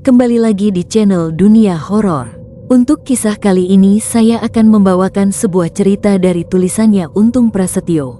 kembali lagi di channel Dunia Horor. Untuk kisah kali ini saya akan membawakan sebuah cerita dari tulisannya Untung Prasetyo.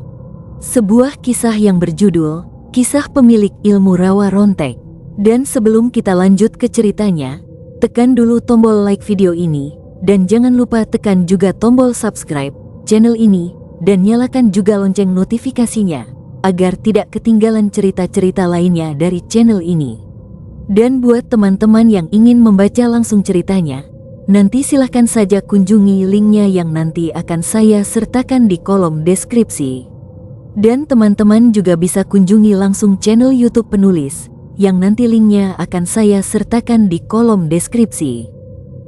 Sebuah kisah yang berjudul Kisah Pemilik Ilmu Rawa Rontek. Dan sebelum kita lanjut ke ceritanya, tekan dulu tombol like video ini dan jangan lupa tekan juga tombol subscribe channel ini dan nyalakan juga lonceng notifikasinya agar tidak ketinggalan cerita-cerita lainnya dari channel ini. Dan buat teman-teman yang ingin membaca langsung ceritanya, nanti silahkan saja kunjungi linknya yang nanti akan saya sertakan di kolom deskripsi. Dan teman-teman juga bisa kunjungi langsung channel YouTube penulis, yang nanti linknya akan saya sertakan di kolom deskripsi.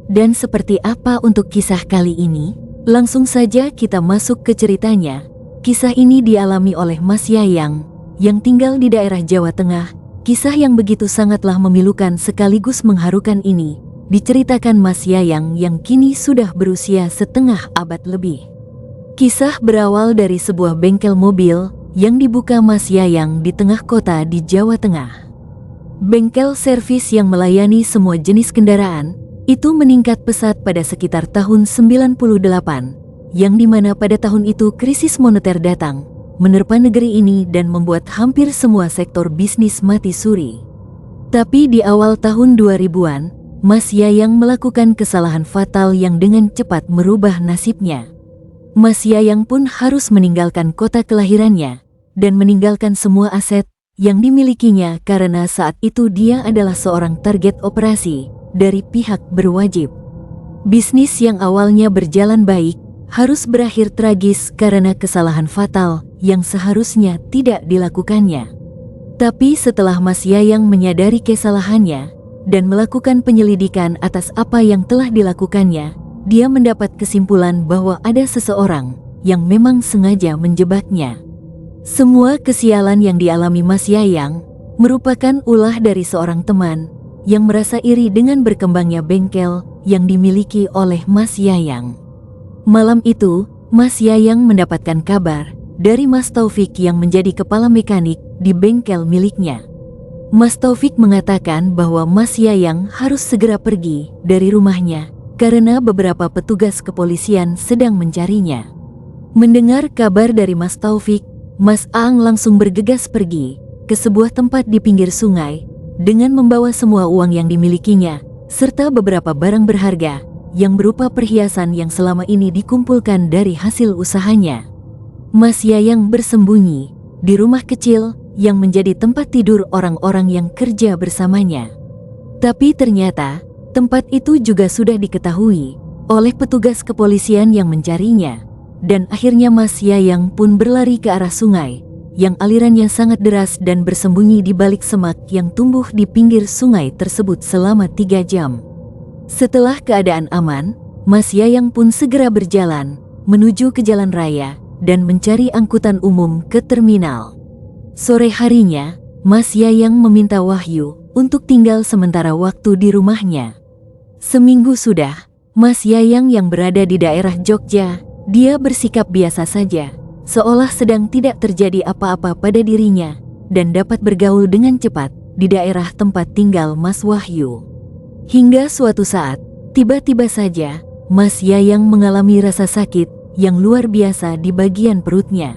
Dan seperti apa untuk kisah kali ini? Langsung saja kita masuk ke ceritanya. Kisah ini dialami oleh Mas Yayang, yang tinggal di daerah Jawa Tengah. Kisah yang begitu sangatlah memilukan sekaligus mengharukan ini diceritakan Mas Yayang yang kini sudah berusia setengah abad lebih. Kisah berawal dari sebuah bengkel mobil yang dibuka Mas Yayang di tengah kota di Jawa Tengah. Bengkel servis yang melayani semua jenis kendaraan itu meningkat pesat pada sekitar tahun 98, yang dimana pada tahun itu krisis moneter datang, menerpa negeri ini dan membuat hampir semua sektor bisnis mati suri. Tapi di awal tahun 2000-an, Mas Yayang melakukan kesalahan fatal yang dengan cepat merubah nasibnya. Mas Yayang pun harus meninggalkan kota kelahirannya dan meninggalkan semua aset yang dimilikinya karena saat itu dia adalah seorang target operasi dari pihak berwajib. Bisnis yang awalnya berjalan baik harus berakhir tragis karena kesalahan fatal yang seharusnya tidak dilakukannya. Tapi setelah Mas Yayang menyadari kesalahannya dan melakukan penyelidikan atas apa yang telah dilakukannya, dia mendapat kesimpulan bahwa ada seseorang yang memang sengaja menjebaknya. Semua kesialan yang dialami Mas Yayang merupakan ulah dari seorang teman yang merasa iri dengan berkembangnya bengkel yang dimiliki oleh Mas Yayang. Malam itu, Mas Yayang mendapatkan kabar dari Mas Taufik yang menjadi kepala mekanik di bengkel miliknya. Mas Taufik mengatakan bahwa Mas Yayang harus segera pergi dari rumahnya karena beberapa petugas kepolisian sedang mencarinya. Mendengar kabar dari Mas Taufik, Mas Aang langsung bergegas pergi ke sebuah tempat di pinggir sungai dengan membawa semua uang yang dimilikinya serta beberapa barang berharga yang berupa perhiasan yang selama ini dikumpulkan dari hasil usahanya. Mas Yayang bersembunyi di rumah kecil yang menjadi tempat tidur orang-orang yang kerja bersamanya. Tapi ternyata tempat itu juga sudah diketahui oleh petugas kepolisian yang mencarinya, dan akhirnya Mas Yayang pun berlari ke arah sungai yang alirannya sangat deras dan bersembunyi di balik semak yang tumbuh di pinggir sungai tersebut selama 3 jam. Setelah keadaan aman, Mas Yayang pun segera berjalan menuju ke jalan raya dan mencari angkutan umum ke terminal. Sore harinya, Mas Yayang meminta Wahyu untuk tinggal sementara waktu di rumahnya. Seminggu sudah, Mas Yayang yang berada di daerah Jogja, dia bersikap biasa saja, seolah sedang tidak terjadi apa-apa pada dirinya dan dapat bergaul dengan cepat di daerah tempat tinggal Mas Wahyu. Hingga suatu saat, tiba-tiba saja, Mas Yayang mengalami rasa sakit yang luar biasa di bagian perutnya.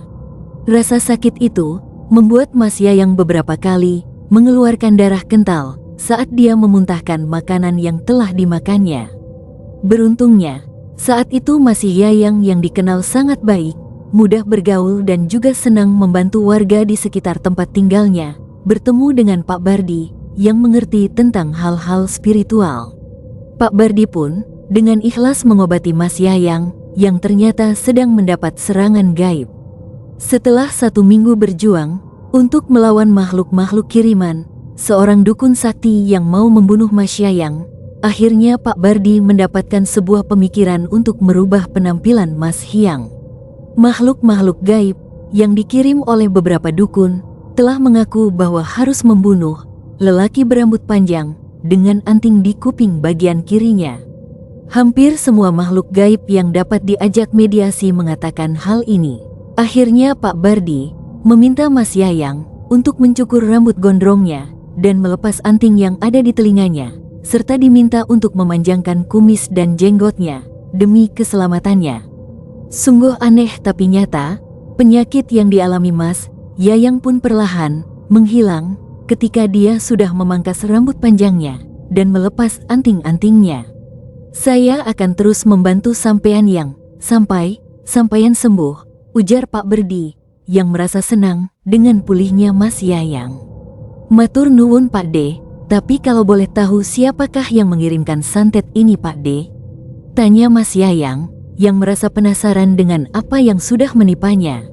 Rasa sakit itu membuat Mas Yayang beberapa kali mengeluarkan darah kental saat dia memuntahkan makanan yang telah dimakannya. Beruntungnya, saat itu Mas Yayang yang dikenal sangat baik, mudah bergaul dan juga senang membantu warga di sekitar tempat tinggalnya, bertemu dengan Pak Bardi yang mengerti tentang hal-hal spiritual. Pak Bardi pun dengan ikhlas mengobati Mas Yayang yang ternyata sedang mendapat serangan gaib. Setelah 1 minggu berjuang untuk melawan makhluk-makhluk kiriman, seorang dukun sakti yang mau membunuh Mas Yayang, akhirnya Pak Bardi mendapatkan sebuah pemikiran untuk merubah penampilan Mas Hyang. Makhluk-makhluk gaib yang dikirim oleh beberapa dukun telah mengaku bahwa harus membunuh lelaki berambut panjang dengan anting di kuping bagian kirinya. Hampir semua makhluk gaib yang dapat diajak mediasi mengatakan hal ini. Akhirnya Pak Bardi meminta Mas Yayang untuk mencukur rambut gondrongnya dan melepas anting yang ada di telinganya serta diminta untuk memanjangkan kumis dan jenggotnya demi keselamatannya. Sungguh aneh tapi nyata, penyakit yang dialami Mas Yayang pun perlahan menghilang ketika dia sudah memangkas rambut panjangnya dan melepas anting-antingnya. Saya akan terus membantu sampean Yang, sampean sembuh, ujar Pak Berdi yang merasa senang dengan pulihnya Mas Yayang. Matur nuwun Pak D, tapi kalau boleh tahu siapakah yang mengirimkan santet ini Pak D? Tanya Mas Yayang yang merasa penasaran dengan apa yang sudah menipanya.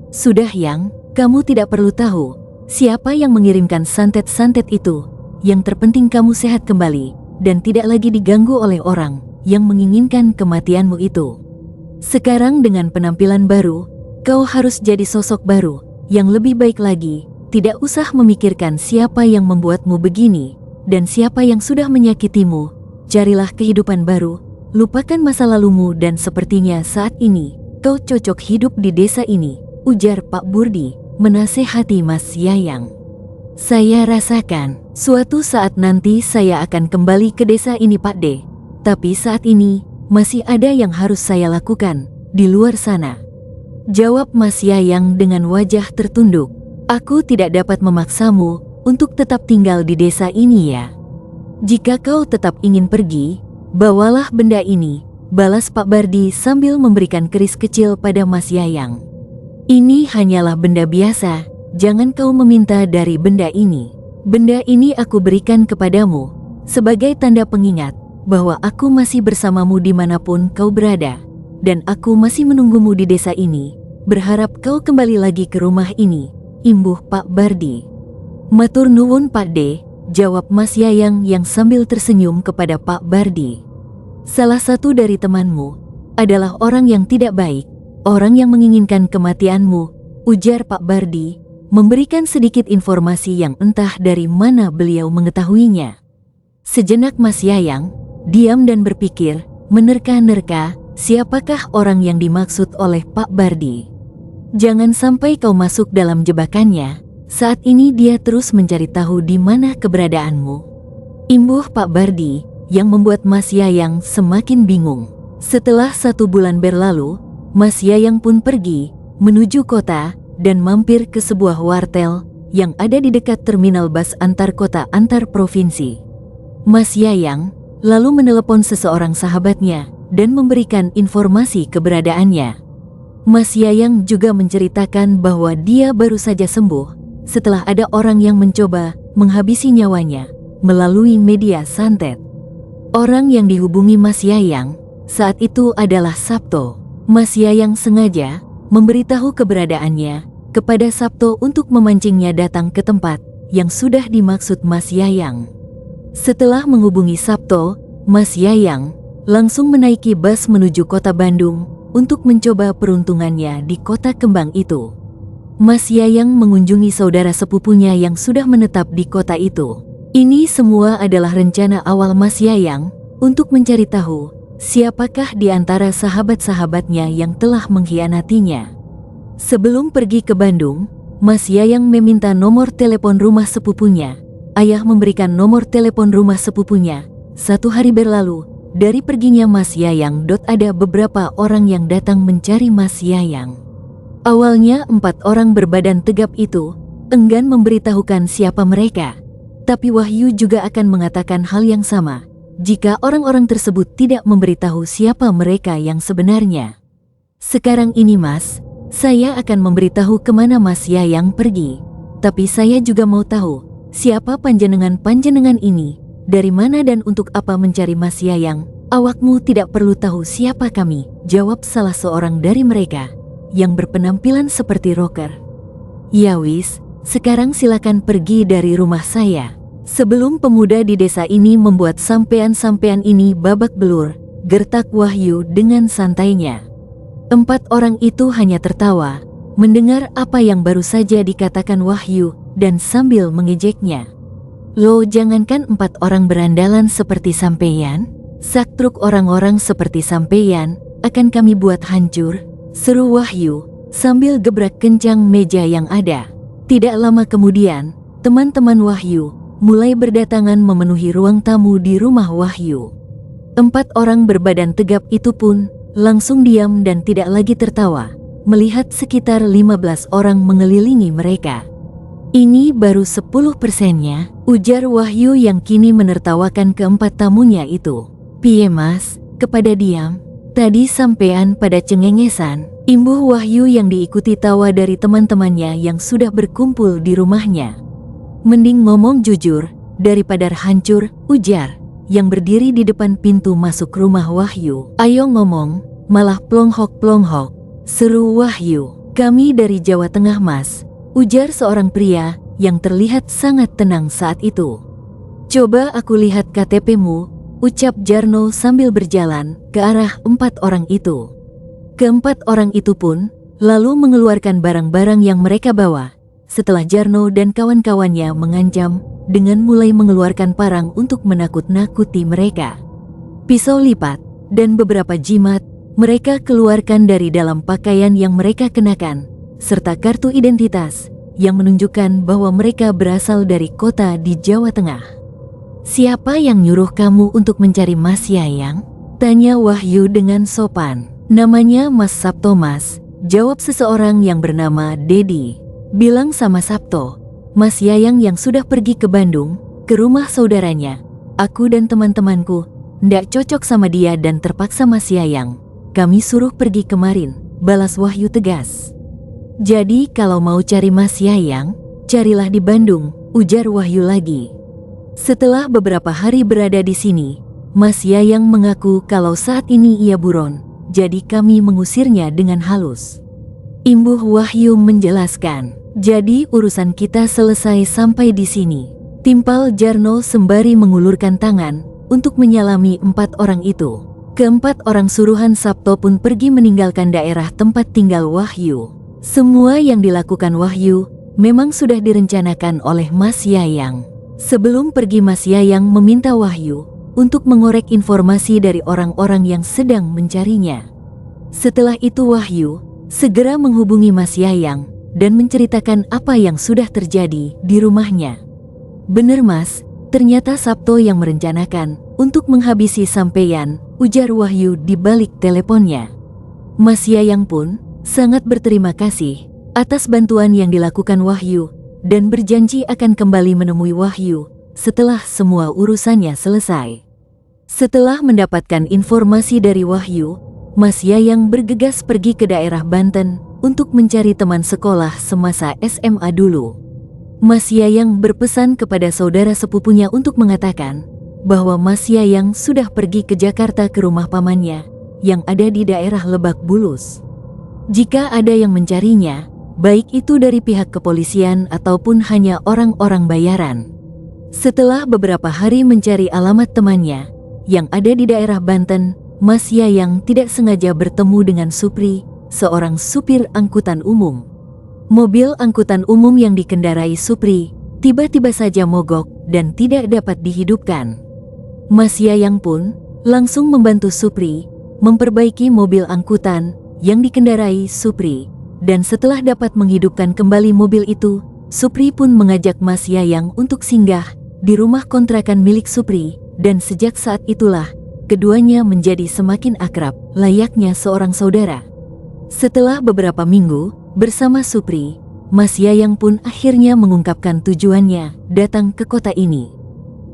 Sudah Yang, kamu tidak perlu tahu siapa yang mengirimkan santet-santet itu. Yang terpenting kamu sehat kembali dan tidak lagi diganggu oleh orang yang menginginkan kematianmu itu. Sekarang dengan penampilan baru, kau harus jadi sosok baru yang lebih baik lagi. Tidak usah memikirkan siapa yang membuatmu begini dan siapa yang sudah menyakitimu. Carilah kehidupan baru, lupakan masa lalumu dan sepertinya saat ini kau cocok hidup di desa ini, ujar Pak Burdi menasehati Mas Yayang. Saya rasakan suatu saat nanti saya akan kembali ke desa ini Pak D. Tapi saat ini masih ada yang harus saya lakukan di luar sana, jawab Mas Yayang dengan wajah tertunduk. Aku tidak dapat memaksamu untuk tetap tinggal di desa ini ya. Jika kau tetap ingin pergi, bawalah benda ini, balas Pak Bardi sambil memberikan keris kecil pada Mas Yayang. Ini hanyalah benda biasa, jangan kau meminta dari benda ini. Benda ini aku berikan kepadamu sebagai tanda pengingat bahwa aku masih bersamamu dimanapun kau berada. Dan aku masih menunggumu di desa ini, berharap kau kembali lagi ke rumah ini, imbuh Pak Bardi. Matur nuwun Pak D, jawab Mas Yayang yang sambil tersenyum kepada Pak Bardi. Salah satu dari temanmu adalah orang yang tidak baik, orang yang menginginkan kematianmu, ujar Pak Bardi, memberikan sedikit informasi yang entah dari mana beliau mengetahuinya. Sejenak Mas Yayang diam dan berpikir, menerka-nerka, siapakah orang yang dimaksud oleh Pak Bardi? Jangan sampai kau masuk dalam jebakannya. Saat ini dia terus mencari tahu di mana keberadaanmu, imbuh Pak Bardi, yang membuat Mas Yayang semakin bingung. Setelah 1 bulan berlalu, Mas Yayang pun pergi menuju kota dan mampir ke sebuah wartel yang ada di dekat terminal bus antar kota antar provinsi. Mas Yayang lalu menelepon seseorang sahabatnya dan memberikan informasi keberadaannya. Mas Yayang juga menceritakan bahwa dia baru saja sembuh setelah ada orang yang mencoba menghabisi nyawanya melalui media santet. Orang yang dihubungi Mas Yayang saat itu adalah Sabto. Mas Yayang sengaja memberitahu keberadaannya kepada Sabto untuk memancingnya datang ke tempat yang sudah dimaksud Mas Yayang. Setelah menghubungi Sabto, Mas Yayang langsung menaiki bus menuju kota Bandung untuk mencoba peruntungannya di kota kembang itu. Mas Yayang mengunjungi saudara sepupunya yang sudah menetap di kota itu. Ini semua adalah rencana awal Mas Yayang untuk mencari tahu siapakah di antara sahabat-sahabatnya yang telah mengkhianatinya. Sebelum pergi ke Bandung, Mas Yayang meminta nomor telepon rumah sepupunya. Ayah memberikan nomor telepon rumah sepupunya. 1 hari berlalu dari perginya Mas Yayang. Ada beberapa orang yang datang mencari Mas Yayang. Awalnya 4 orang berbadan tegap itu enggan memberitahukan siapa mereka. Tapi Wahyu juga akan mengatakan hal yang sama jika orang-orang tersebut tidak memberitahu siapa mereka yang sebenarnya. Sekarang ini Mas, saya akan memberitahu kemana Mas Yayang pergi. Tapi saya juga mau tahu siapa panjenengan ini, dari mana dan untuk apa mencari Mas Yayang. Awakmu tidak perlu tahu siapa kami, jawab salah seorang dari mereka yang berpenampilan seperti rocker. Ya wis, sekarang silakan pergi dari rumah saya. Sebelum pemuda di desa ini membuat sampean-sampean ini babak belur, gertak Wahyu dengan santainya. 4 orang itu hanya tertawa mendengar apa yang baru saja dikatakan Wahyu dan sambil mengejeknya. Loh, jangankan 4 orang berandalan seperti sampeyan, saktruk orang-orang seperti sampeyan akan kami buat hancur, seru Wahyu sambil gebrak kencang meja yang ada. Tidak lama kemudian, teman-teman Wahyu mulai berdatangan memenuhi ruang tamu di rumah Wahyu. 4 orang berbadan tegap itu pun langsung diam dan tidak lagi tertawa, melihat sekitar 15 orang mengelilingi mereka. "Ini baru 10%-nya," ujar Wahyu yang kini menertawakan keempat tamunya itu. "Piye mas, kepada diam? Tadi sampean pada cengengesan," imbuh Wahyu yang diikuti tawa dari teman-temannya yang sudah berkumpul di rumahnya. "Mending ngomong jujur daripada hancur," ujar yang berdiri di depan pintu masuk rumah Wahyu. "Ayo ngomong, malah plonghok-plonghok," seru Wahyu. "Kami dari Jawa Tengah mas," ujar seorang pria yang terlihat sangat tenang saat itu. "Coba aku lihat KTP-mu," ucap Jarno sambil berjalan ke arah 4 orang itu. Keempat orang itu pun lalu mengeluarkan barang-barang yang mereka bawa, setelah Jarno dan kawan-kawannya mengancam dengan mulai mengeluarkan parang untuk menakut-nakuti mereka. Pisau lipat dan beberapa jimat mereka keluarkan dari dalam pakaian yang mereka kenakan, serta kartu identitas yang menunjukkan bahwa mereka berasal dari kota di Jawa Tengah. "Siapa yang nyuruh kamu untuk mencari Mas Yayang?" tanya Wahyu dengan sopan. "Namanya Mas Sabto mas," jawab seseorang yang bernama Dedi. "Bilang sama Sabto, Mas Yayang yang sudah pergi ke Bandung, ke rumah saudaranya. Aku dan teman-temanku ndak cocok sama dia dan terpaksa Mas Yayang kami suruh pergi kemarin," balas Wahyu tegas. "Jadi kalau mau cari Mas Yayang, carilah di Bandung," ujar Wahyu lagi. Setelah beberapa hari berada di sini, Mas Yayang mengaku kalau saat ini ia buron, jadi kami mengusirnya dengan halus. Imbuh Wahyu menjelaskan. "Jadi urusan kita selesai sampai di sini," timpal Jarno sembari mengulurkan tangan untuk menyalami 4 orang itu. Keempat orang suruhan Sabto pun pergi meninggalkan daerah tempat tinggal Wahyu. Semua yang dilakukan Wahyu memang sudah direncanakan oleh Mas Yayang. Sebelum pergi, Mas Yayang meminta Wahyu untuk mengorek informasi dari orang-orang yang sedang mencarinya. Setelah itu Wahyu segera menghubungi Mas Yayang dan menceritakan apa yang sudah terjadi di rumahnya. "Bener mas, ternyata Sabto yang merencanakan untuk menghabisi sampeyan," ujar Wahyu di balik teleponnya. Mas Yayang pun sangat berterima kasih atas bantuan yang dilakukan Wahyu dan berjanji akan kembali menemui Wahyu setelah semua urusannya selesai. Setelah mendapatkan informasi dari Wahyu, Mas Yayang bergegas pergi ke daerah Banten untuk mencari teman sekolah semasa SMA dulu. Mas Yayang berpesan kepada saudara sepupunya untuk mengatakan bahwa Mas Yayang sudah pergi ke Jakarta ke rumah pamannya yang ada di daerah Lebak Bulus. Jika ada yang mencarinya, baik itu dari pihak kepolisian ataupun hanya orang-orang bayaran. Setelah beberapa hari mencari alamat temannya yang ada di daerah Banten, Mas Yayang tidak sengaja bertemu dengan Supri, seorang supir angkutan umum. Mobil angkutan umum yang dikendarai Supri tiba-tiba saja mogok dan tidak dapat dihidupkan. Mas Yayang pun langsung membantu Supri memperbaiki mobil angkutan yang dikendarai Supri, dan setelah dapat menghidupkan kembali mobil itu, Supri pun mengajak Mas Yayang untuk singgah di rumah kontrakan milik Supri, dan sejak saat itulah keduanya menjadi semakin akrab layaknya seorang saudara. Setelah beberapa minggu bersama Supri, Mas Yayang pun akhirnya mengungkapkan tujuannya datang ke kota ini.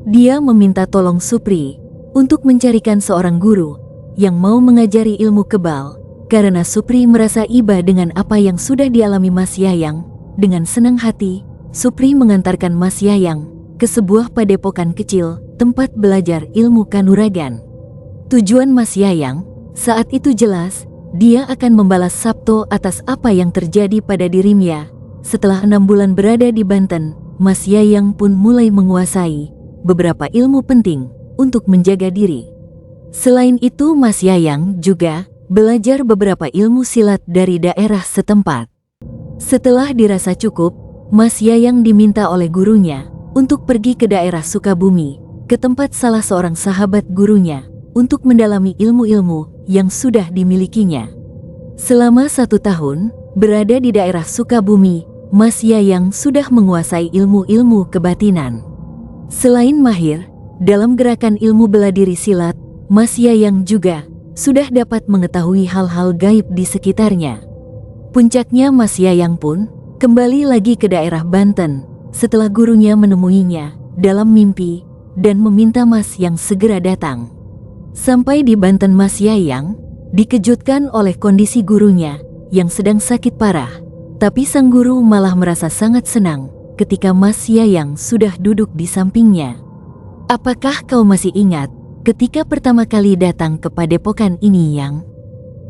Dia meminta tolong Supri untuk mencarikan seorang guru yang mau mengajari ilmu kebal, karena Supri merasa iba dengan apa yang sudah dialami Mas Yayang. Dengan senang hati, Supri mengantarkan Mas Yayang ke sebuah padepokan kecil tempat belajar ilmu kanuragan. Tujuan Mas Yayang saat itu jelas, dia akan membalas Sabto atas apa yang terjadi pada dirinya. Setelah 6 bulan berada di Banten, Mas Yayang pun mulai menguasai beberapa ilmu penting untuk menjaga diri. Selain itu, Mas Yayang juga belajar beberapa ilmu silat dari daerah setempat. Setelah dirasa cukup, Mas Yayang diminta oleh gurunya untuk pergi ke daerah Sukabumi, ke tempat salah seorang sahabat gurunya, untuk mendalami ilmu-ilmu yang sudah dimilikinya. Selama 1 tahun berada di daerah Sukabumi, Mas Yayang sudah menguasai ilmu-ilmu kebatinan. Selain mahir dalam gerakan ilmu bela diri silat, Mas Yayang juga sudah dapat mengetahui hal-hal gaib di sekitarnya. Puncaknya Mas Yayang pun kembali lagi ke daerah Banten setelah gurunya menemuinya dalam mimpi dan meminta Mas Yang segera datang. Sampai di Banten, Mas Yayang dikejutkan oleh kondisi gurunya yang sedang sakit parah. Tapi sang guru malah merasa sangat senang ketika Mas Yayang sudah duduk di sampingnya. "Apakah kau masih ingat ketika pertama kali datang ke padepokan ini, Yang?"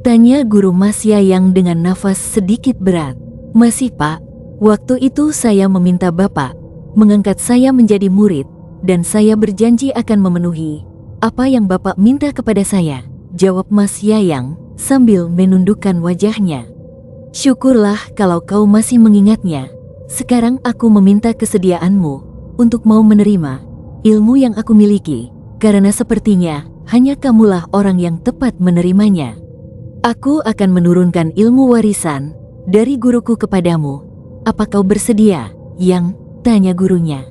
tanya guru Mas Yayang dengan nafas sedikit berat. "Masih, Pak. Waktu itu saya meminta Bapak mengangkat saya menjadi murid dan saya berjanji akan memenuhi apa yang Bapak minta kepada saya," jawab Mas Yayang sambil menundukkan wajahnya. "Syukurlah kalau kau masih mengingatnya. Sekarang aku meminta kesediaanmu untuk mau menerima ilmu yang aku miliki, karena sepertinya hanya kamulah orang yang tepat menerimanya. Aku akan menurunkan ilmu warisan dari guruku kepadamu. Apa kau bersedia, Yang?" tanya gurunya.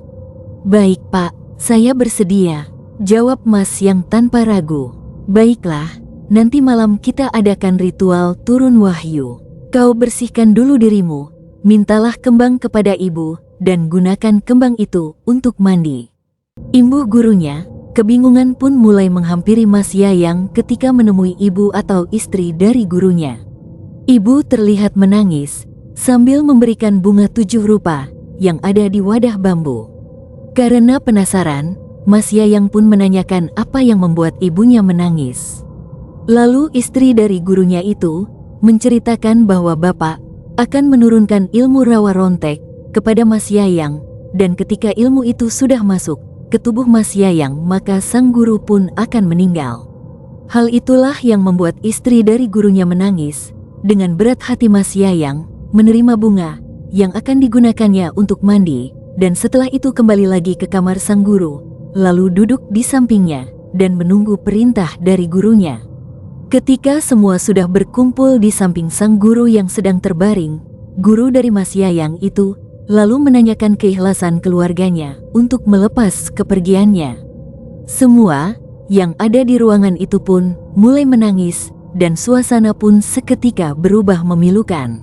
"Baik, Pak, saya bersedia," jawab Mas Yang tanpa ragu. "Baiklah, nanti malam kita adakan ritual turun wahyu. Kau bersihkan dulu dirimu, mintalah kembang kepada ibu, dan gunakan kembang itu untuk mandi." Imbuh gurunya, kebingungan pun mulai menghampiri Mas Yayang ketika menemui ibu atau istri dari gurunya. Ibu terlihat menangis sambil memberikan bunga 7 rupa yang ada di wadah bambu. Karena penasaran, Mas Yayang pun menanyakan apa yang membuat ibunya menangis. Lalu istri dari gurunya itu menceritakan bahwa bapak akan menurunkan ilmu rawa rontek kepada Mas Yayang, dan ketika ilmu itu sudah masuk ke tubuh Mas Yayang, maka sang guru pun akan meninggal. Hal itulah yang membuat istri dari gurunya menangis. Dengan berat hati Mas Yayang menerima bunga yang akan digunakannya untuk mandi, dan setelah itu kembali lagi ke kamar sang guru, lalu duduk di sampingnya dan menunggu perintah dari gurunya. Ketika semua sudah berkumpul di samping sang guru yang sedang terbaring, guru dari Mas Yayang itu lalu menanyakan keikhlasan keluarganya untuk melepas kepergiannya. Semua yang ada di ruangan itu pun mulai menangis dan suasana pun seketika berubah memilukan.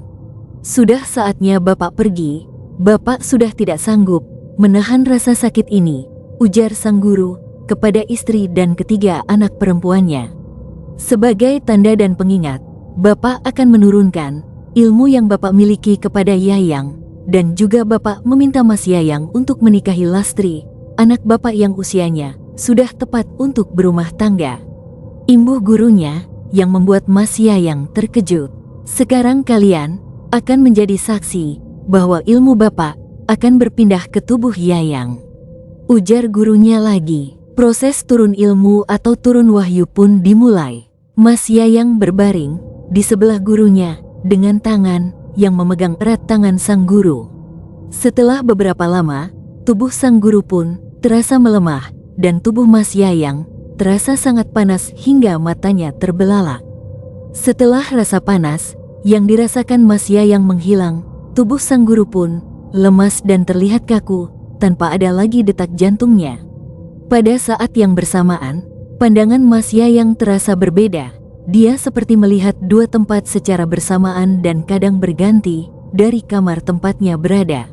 "Sudah saatnya Bapak pergi. Bapak sudah tidak sanggup menahan rasa sakit ini," ujar sang guru kepada istri dan ketiga anak perempuannya. "Sebagai tanda dan pengingat, Bapak akan menurunkan ilmu yang Bapak miliki kepada Yayang, dan juga Bapak meminta Mas Yayang untuk menikahi Lastri, anak Bapak yang usianya sudah tepat untuk berumah tangga." Imbuh gurunya yang membuat Mas Yayang terkejut. "Sekarang kalian akan menjadi saksi bahwa ilmu Bapak akan berpindah ke tubuh Yayang," ujar gurunya lagi. Proses turun ilmu atau turun wahyu pun dimulai. Mas Yayang berbaring di sebelah gurunya dengan tangan yang memegang erat tangan sang guru. Setelah beberapa lama, tubuh sang guru pun terasa melemah dan tubuh Mas Yayang terasa sangat panas hingga matanya terbelalak. Setelah rasa panas yang dirasakan Mas Yayang menghilang, tubuh sang guru pun lemas dan terlihat kaku tanpa ada lagi detak jantungnya. Pada saat yang bersamaan, pandangan Mas Yayang terasa berbeda. Dia seperti melihat dua tempat secara bersamaan dan kadang berganti dari kamar tempatnya berada.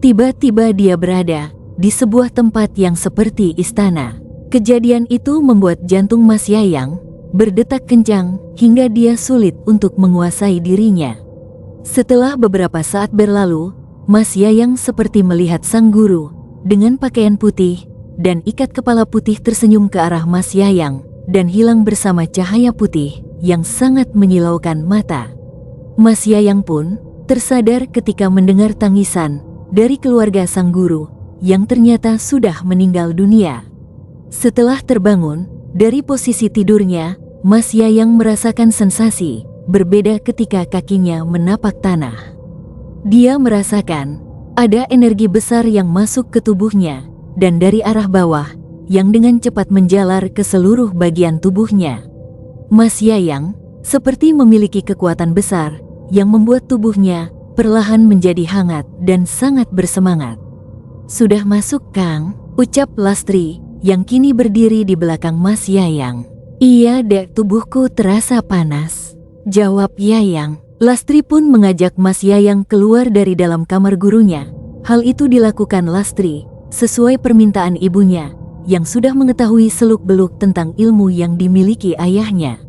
Tiba-tiba dia berada di sebuah tempat yang seperti istana. Kejadian itu membuat jantung Mas Yayang berdetak kencang hingga dia sulit untuk menguasai dirinya. Setelah beberapa saat berlalu, Mas Yayang seperti melihat sang guru dengan pakaian putih dan ikat kepala putih tersenyum ke arah Mas Yayang dan hilang bersama cahaya putih yang sangat menyilaukan mata. Mas Yayang pun tersadar ketika mendengar tangisan dari keluarga sang guru yang ternyata sudah meninggal dunia. Setelah terbangun dari posisi tidurnya, Mas Yayang merasakan sensasi berbeda ketika kakinya menapak tanah. Dia merasakan ada energi besar yang masuk ke tubuhnya dan dari arah bawah yang dengan cepat menjalar ke seluruh bagian tubuhnya. Mas Yayang seperti memiliki kekuatan besar yang membuat tubuhnya perlahan menjadi hangat dan sangat bersemangat. "Sudah masuk, Kang?" ucap Lastri yang kini berdiri di belakang Mas Yayang. Iya dek, tubuhku terasa panas, jawab Yayang. Lastri pun mengajak Mas Yayang keluar dari dalam kamar gurunya. Hal itu dilakukan Lastri sesuai permintaan ibunya yang sudah mengetahui seluk-beluk tentang ilmu yang dimiliki ayahnya.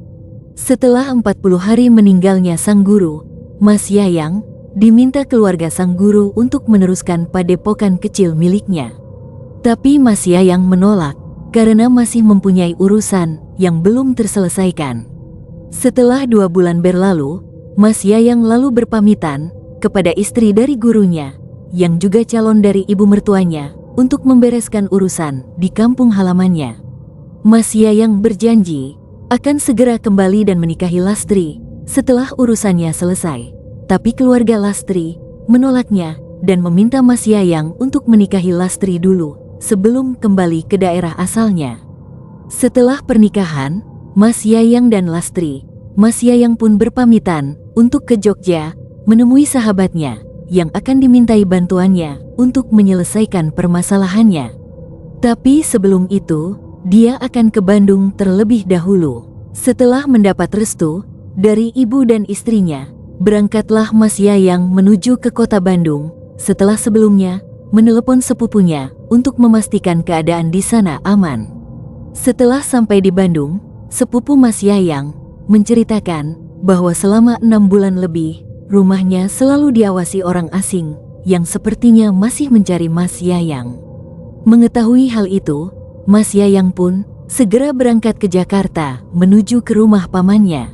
Setelah 40 hari meninggalnya sang guru, Mas Yayang diminta keluarga sang guru untuk meneruskan padepokan kecil miliknya. Tapi Mas Yayang menolak karena masih mempunyai urusan yang belum terselesaikan. Setelah 2 bulan berlalu, Mas Yayang lalu berpamitan kepada istri dari gurunya yang juga calon dari ibu mertuanya untuk membereskan urusan di kampung halamannya. Mas Yayang berjanji akan segera kembali dan menikahi Lastri setelah urusannya selesai. Tapi keluarga Lastri menolaknya dan meminta Mas Yayang untuk menikahi Lastri dulu sebelum kembali ke daerah asalnya. Setelah pernikahan, Mas Yayang dan Lastri, Mas Yayang pun berpamitan untuk ke Jogja menemui sahabatnya yang akan dimintai bantuannya untuk menyelesaikan permasalahannya. Tapi sebelum itu, dia akan ke Bandung terlebih dahulu. Setelah mendapat restu dari ibu dan istrinya, berangkatlah Mas Yayang menuju ke kota Bandung setelah sebelumnya menelepon sepupunya untuk memastikan keadaan di sana aman. Setelah sampai di Bandung, sepupu Mas Yayang menceritakan bahwa selama 6 bulan lebih, rumahnya selalu diawasi orang asing yang sepertinya masih mencari Mas Yayang. Mengetahui hal itu, Mas Yayang pun segera berangkat ke Jakarta menuju ke rumah pamannya.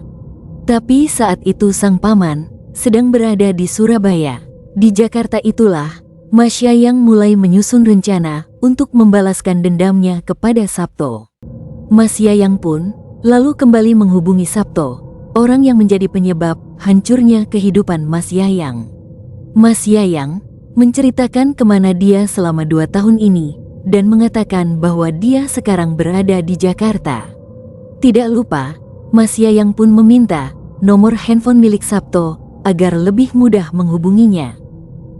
Tapi saat itu sang paman sedang berada di Surabaya. Di Jakarta itulah Mas Yayang mulai menyusun rencana untuk membalaskan dendamnya kepada Sabto. Mas Yayang pun lalu kembali menghubungi Sabto, orang yang menjadi penyebab hancurnya kehidupan Mas Yayang. Mas Yayang menceritakan kemana dia selama 2 tahun ini dan mengatakan bahwa dia sekarang berada di Jakarta. Tidak lupa, Mas Yayang pun meminta nomor handphone milik Sabto agar lebih mudah menghubunginya.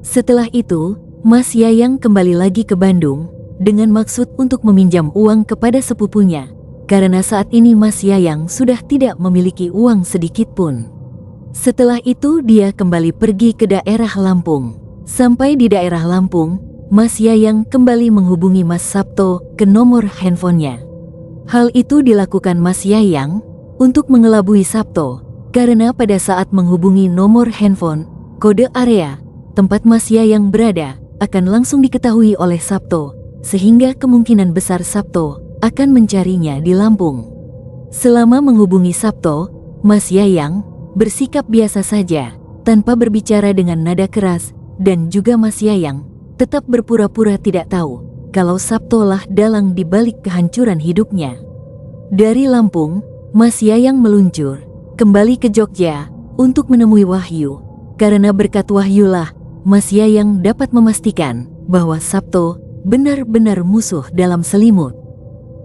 Setelah itu, Mas Yayang kembali lagi ke Bandung dengan maksud untuk meminjam uang kepada sepupunya, karena saat ini Mas Yayang sudah tidak memiliki uang sedikit pun. Setelah itu dia kembali pergi ke daerah Lampung. Sampai di daerah Lampung, Mas Yayang kembali menghubungi Mas Sabto ke nomor handphonenya. Hal itu dilakukan Mas Yayang untuk mengelabui Sabto, karena pada saat menghubungi nomor handphone, kode area tempat Mas Yayang berada akan langsung diketahui oleh Sabto, sehingga kemungkinan besar Sabto akan mencarinya di Lampung. Selama menghubungi Sabto, Mas Yayang bersikap biasa saja, tanpa berbicara dengan nada keras, dan juga Mas Yayang tetap berpura-pura tidak tahu kalau Sabto lah dalang di balik kehancuran hidupnya. Dari Lampung, Mas Yayang meluncur kembali ke Jogja untuk menemui Wahyu, karena berkat Wahyu lah Mas Yayang dapat memastikan bahwa Sabto benar-benar musuh dalam selimut.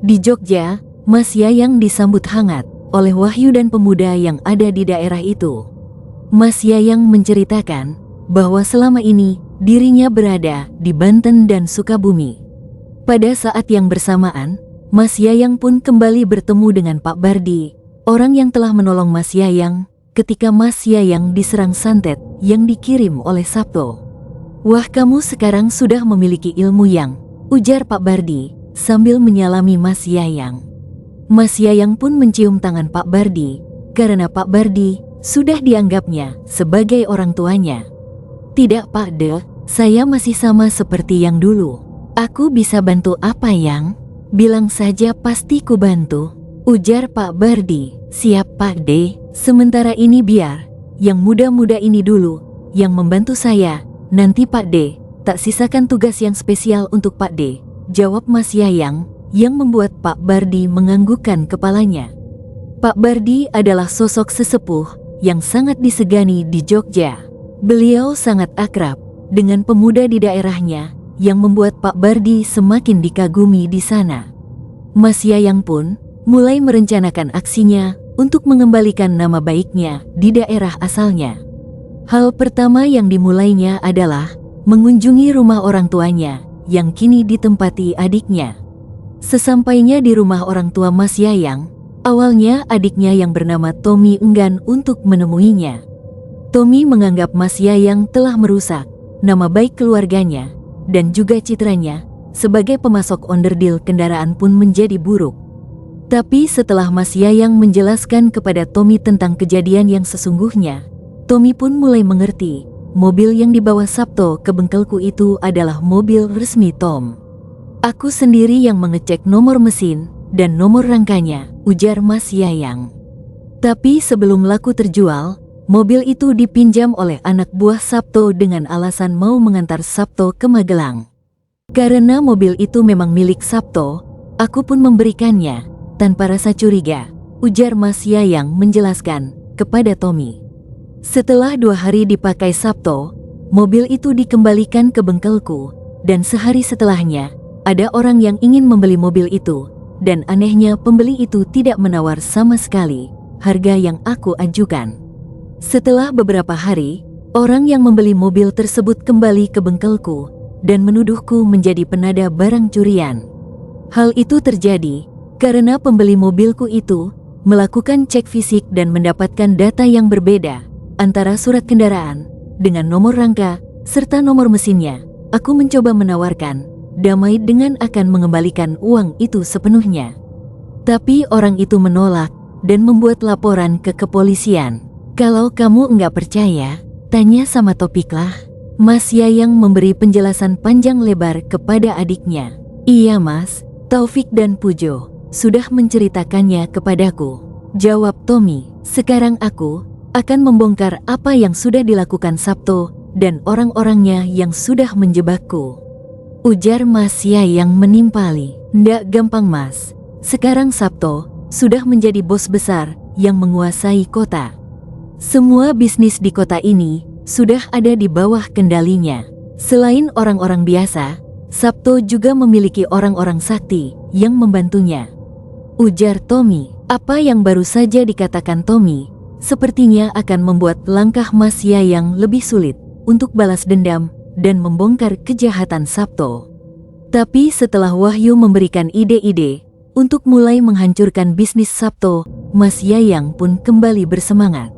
Di Jogja, Mas Yayang disambut hangat oleh Wahyu dan pemuda yang ada di daerah itu. Mas Yayang menceritakan bahwa selama ini dirinya berada di Banten dan Sukabumi. Pada saat yang bersamaan, Mas Yayang pun kembali bertemu dengan Pak Bardi, orang yang telah menolong Mas Yayang ketika Mas Yayang diserang santet yang dikirim oleh Sabto. "Wah, kamu sekarang sudah memiliki ilmu yang," ujar Pak Bardi sambil menyalami Mas Yayang. Mas Yayang pun mencium tangan Pak Bardi, karena Pak Bardi sudah dianggapnya sebagai orang tuanya. "Tidak Pak De, saya masih sama seperti yang dulu. Aku bisa bantu apa Yang? Bilang saja pasti ku bantu," ujar Pak Bardi. "Siap Pak De, sementara ini biar yang muda-muda ini dulu yang membantu saya. Nanti Pak De, tak sisakan tugas yang spesial untuk Pak De," jawab Mas Yayang yang membuat Pak Bardi menganggukkan kepalanya. Pak Bardi adalah sosok sesepuh yang sangat disegani di Jogja. Beliau sangat akrab dengan pemuda di daerahnya yang membuat Pak Bardi semakin dikagumi di sana. Mas Yayang pun mulai merencanakan aksinya untuk mengembalikan nama baiknya di daerah asalnya. Hal pertama yang dimulainya adalah mengunjungi rumah orang tuanya yang kini ditempati adiknya. Sesampainya di rumah orang tua Mas Yayang, awalnya adiknya yang bernama Tommy enggan untuk menemuinya. Tommy menganggap Mas Yayang telah merusak nama baik keluarganya dan juga citranya sebagai pemasok onderdil kendaraan pun menjadi buruk. Tapi setelah Mas Yayang menjelaskan kepada Tommy tentang kejadian yang sesungguhnya, Tommy pun mulai mengerti mobil yang dibawa Sabto ke bengkelku itu adalah mobil resmi Tom. Aku sendiri yang mengecek nomor mesin dan nomor rangkanya, ujar Mas Yayang. Tapi sebelum laku terjual, mobil itu dipinjam oleh anak buah Sabto dengan alasan mau mengantar Sabto ke Magelang. Karena mobil itu memang milik Sabto, aku pun memberikannya tanpa rasa curiga, ujar Mas Yayang menjelaskan kepada Tommy. Setelah 2 hari dipakai Sabto, mobil itu dikembalikan ke bengkelku, dan sehari setelahnya, ada orang yang ingin membeli mobil itu, dan anehnya pembeli itu tidak menawar sama sekali harga yang aku ajukan. Setelah beberapa hari, orang yang membeli mobil tersebut kembali ke bengkelku, dan menuduhku menjadi penada barang curian. Hal itu terjadi karena pembeli mobilku itu melakukan cek fisik dan mendapatkan data yang berbeda antara surat kendaraan dengan nomor rangka serta nomor mesinnya. Aku mencoba menawarkan damai dengan akan mengembalikan uang itu sepenuhnya. Tapi orang itu menolak dan membuat laporan ke kepolisian. Kalau kamu enggak percaya, tanya sama Topik lah. Mas Yayang memberi penjelasan panjang lebar kepada adiknya. Iya mas, Taufik dan Pujo sudah menceritakannya kepadaku, jawab Tommy. Sekarang aku akan membongkar apa yang sudah dilakukan Sabto dan orang-orangnya yang sudah menjebakku, ujar Mas Yayang menimpali. Ndak gampang mas, sekarang Sabto sudah menjadi bos besar yang menguasai kota. Semua bisnis di kota ini sudah ada di bawah kendalinya. Selain orang-orang biasa, Sabto juga memiliki orang-orang sakti yang membantunya, ujar Tommy. Apa yang baru saja dikatakan Tommy sepertinya akan membuat langkah Mas Yayang lebih sulit untuk balas dendam dan membongkar kejahatan Sabto. Tapi setelah Wahyu memberikan ide-ide untuk mulai menghancurkan bisnis Sabto, Mas Yayang pun kembali bersemangat.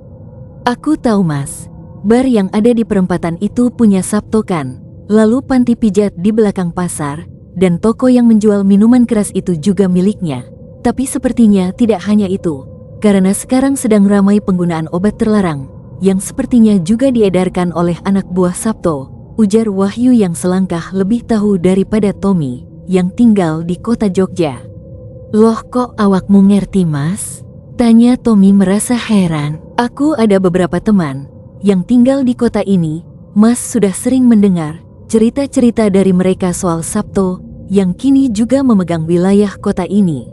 Aku tahu mas, bar yang ada di perempatan itu punya Sabto kan, lalu panti pijat di belakang pasar, dan toko yang menjual minuman keras itu juga miliknya. Tapi sepertinya tidak hanya itu, karena sekarang sedang ramai penggunaan obat terlarang, yang sepertinya juga diedarkan oleh anak buah Sabto, ujar Wahyu yang selangkah lebih tahu daripada Tommy, yang tinggal di kota Jogja. Loh kok awakmu ngerti mas? Tanya Tommy merasa heran. Aku ada beberapa teman yang tinggal di kota ini, mas sudah sering mendengar cerita-cerita dari mereka soal Sabto, yang kini juga memegang wilayah kota ini.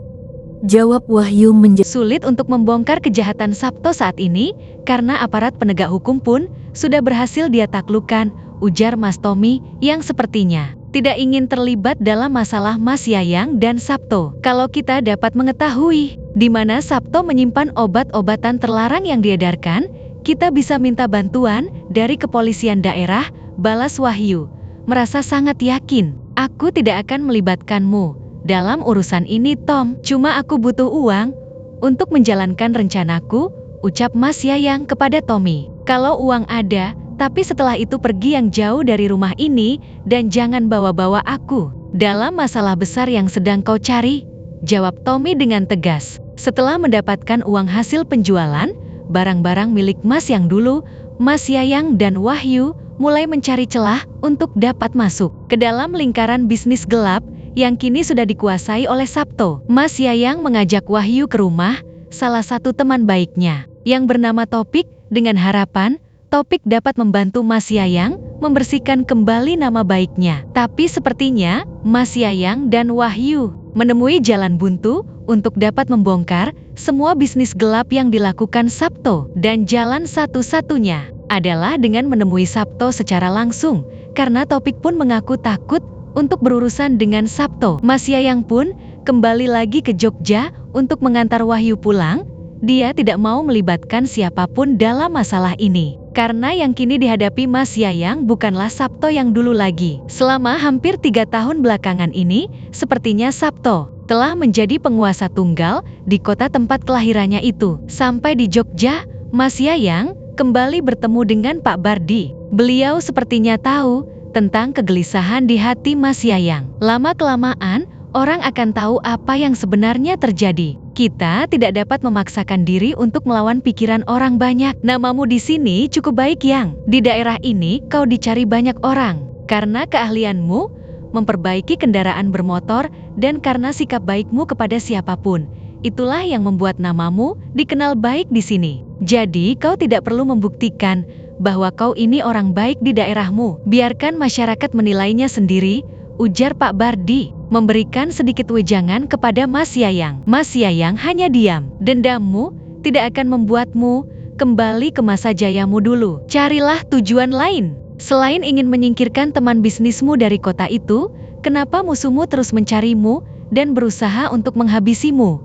Jawab Wahyu. Sulit untuk membongkar kejahatan Sabto saat ini, karena aparat penegak hukum pun sudah berhasil dia taklukkan, ujar Mas Tommy yang sepertinya tidak ingin terlibat dalam masalah Mas Yayang dan Sabto. Kalau kita dapat mengetahui di mana Sabto menyimpan obat-obatan terlarang yang diedarkan, kita bisa minta bantuan dari kepolisian daerah, balas Wahyu. Merasa sangat yakin, aku tidak akan melibatkanmu dalam urusan ini Tom, cuma aku butuh uang untuk menjalankan rencanaku, ucap Mas Yayang kepada Tommy. Kalau uang ada, tapi setelah itu pergi yang jauh dari rumah ini dan jangan bawa-bawa aku dalam masalah besar yang sedang kau cari, jawab Tommy dengan tegas. Setelah mendapatkan uang hasil penjualan barang-barang milik Mas yang dulu, Mas Yayang dan Wahyu mulai mencari celah untuk dapat masuk ke dalam lingkaran bisnis gelap yang kini sudah dikuasai oleh Sabto. Mas Yayang mengajak Wahyu ke rumah salah satu teman baiknya yang bernama Topik dengan harapan Topik dapat membantu Mas Yayang membersihkan kembali nama baiknya. Tapi sepertinya Mas Yayang dan Wahyu menemui jalan buntu untuk dapat membongkar semua bisnis gelap yang dilakukan Sabto, dan jalan satu-satunya adalah dengan menemui Sabto secara langsung, karena Topik pun mengaku takut untuk berurusan dengan Sabto. Mas Yayang pun kembali lagi ke Jogja untuk mengantar Wahyu pulang. Dia tidak mau melibatkan siapapun dalam masalah ini, Karena yang kini dihadapi Mas Yayang bukanlah Sabto yang dulu lagi. Selama hampir 3 tahun belakangan ini, sepertinya Sabto telah menjadi penguasa tunggal di kota tempat kelahirannya itu. Sampai di Jogja, Mas Yayang kembali bertemu dengan Pak Bardi. Beliau sepertinya tahu tentang kegelisahan di hati Mas Yayang. Lama-kelamaan, orang akan tahu apa yang sebenarnya terjadi. Kita tidak dapat memaksakan diri untuk melawan pikiran orang banyak. Namamu di sini cukup baik, Yang. Di daerah ini kau dicari banyak orang. Karena keahlianmu memperbaiki kendaraan bermotor dan karena sikap baikmu kepada siapapun. Itulah yang membuat namamu dikenal baik di sini. Jadi kau tidak perlu membuktikan bahwa kau ini orang baik di daerahmu. Biarkan masyarakat menilainya sendiri, ujar Pak Bardi, memberikan sedikit wejangan kepada Mas Yayang. Mas Yayang hanya diam. Dendammu tidak akan membuatmu kembali ke masa jayamu dulu. Carilah tujuan lain. Selain ingin menyingkirkan teman bisnismu dari kota itu, kenapa musuhmu terus mencarimu dan berusaha untuk menghabisimu?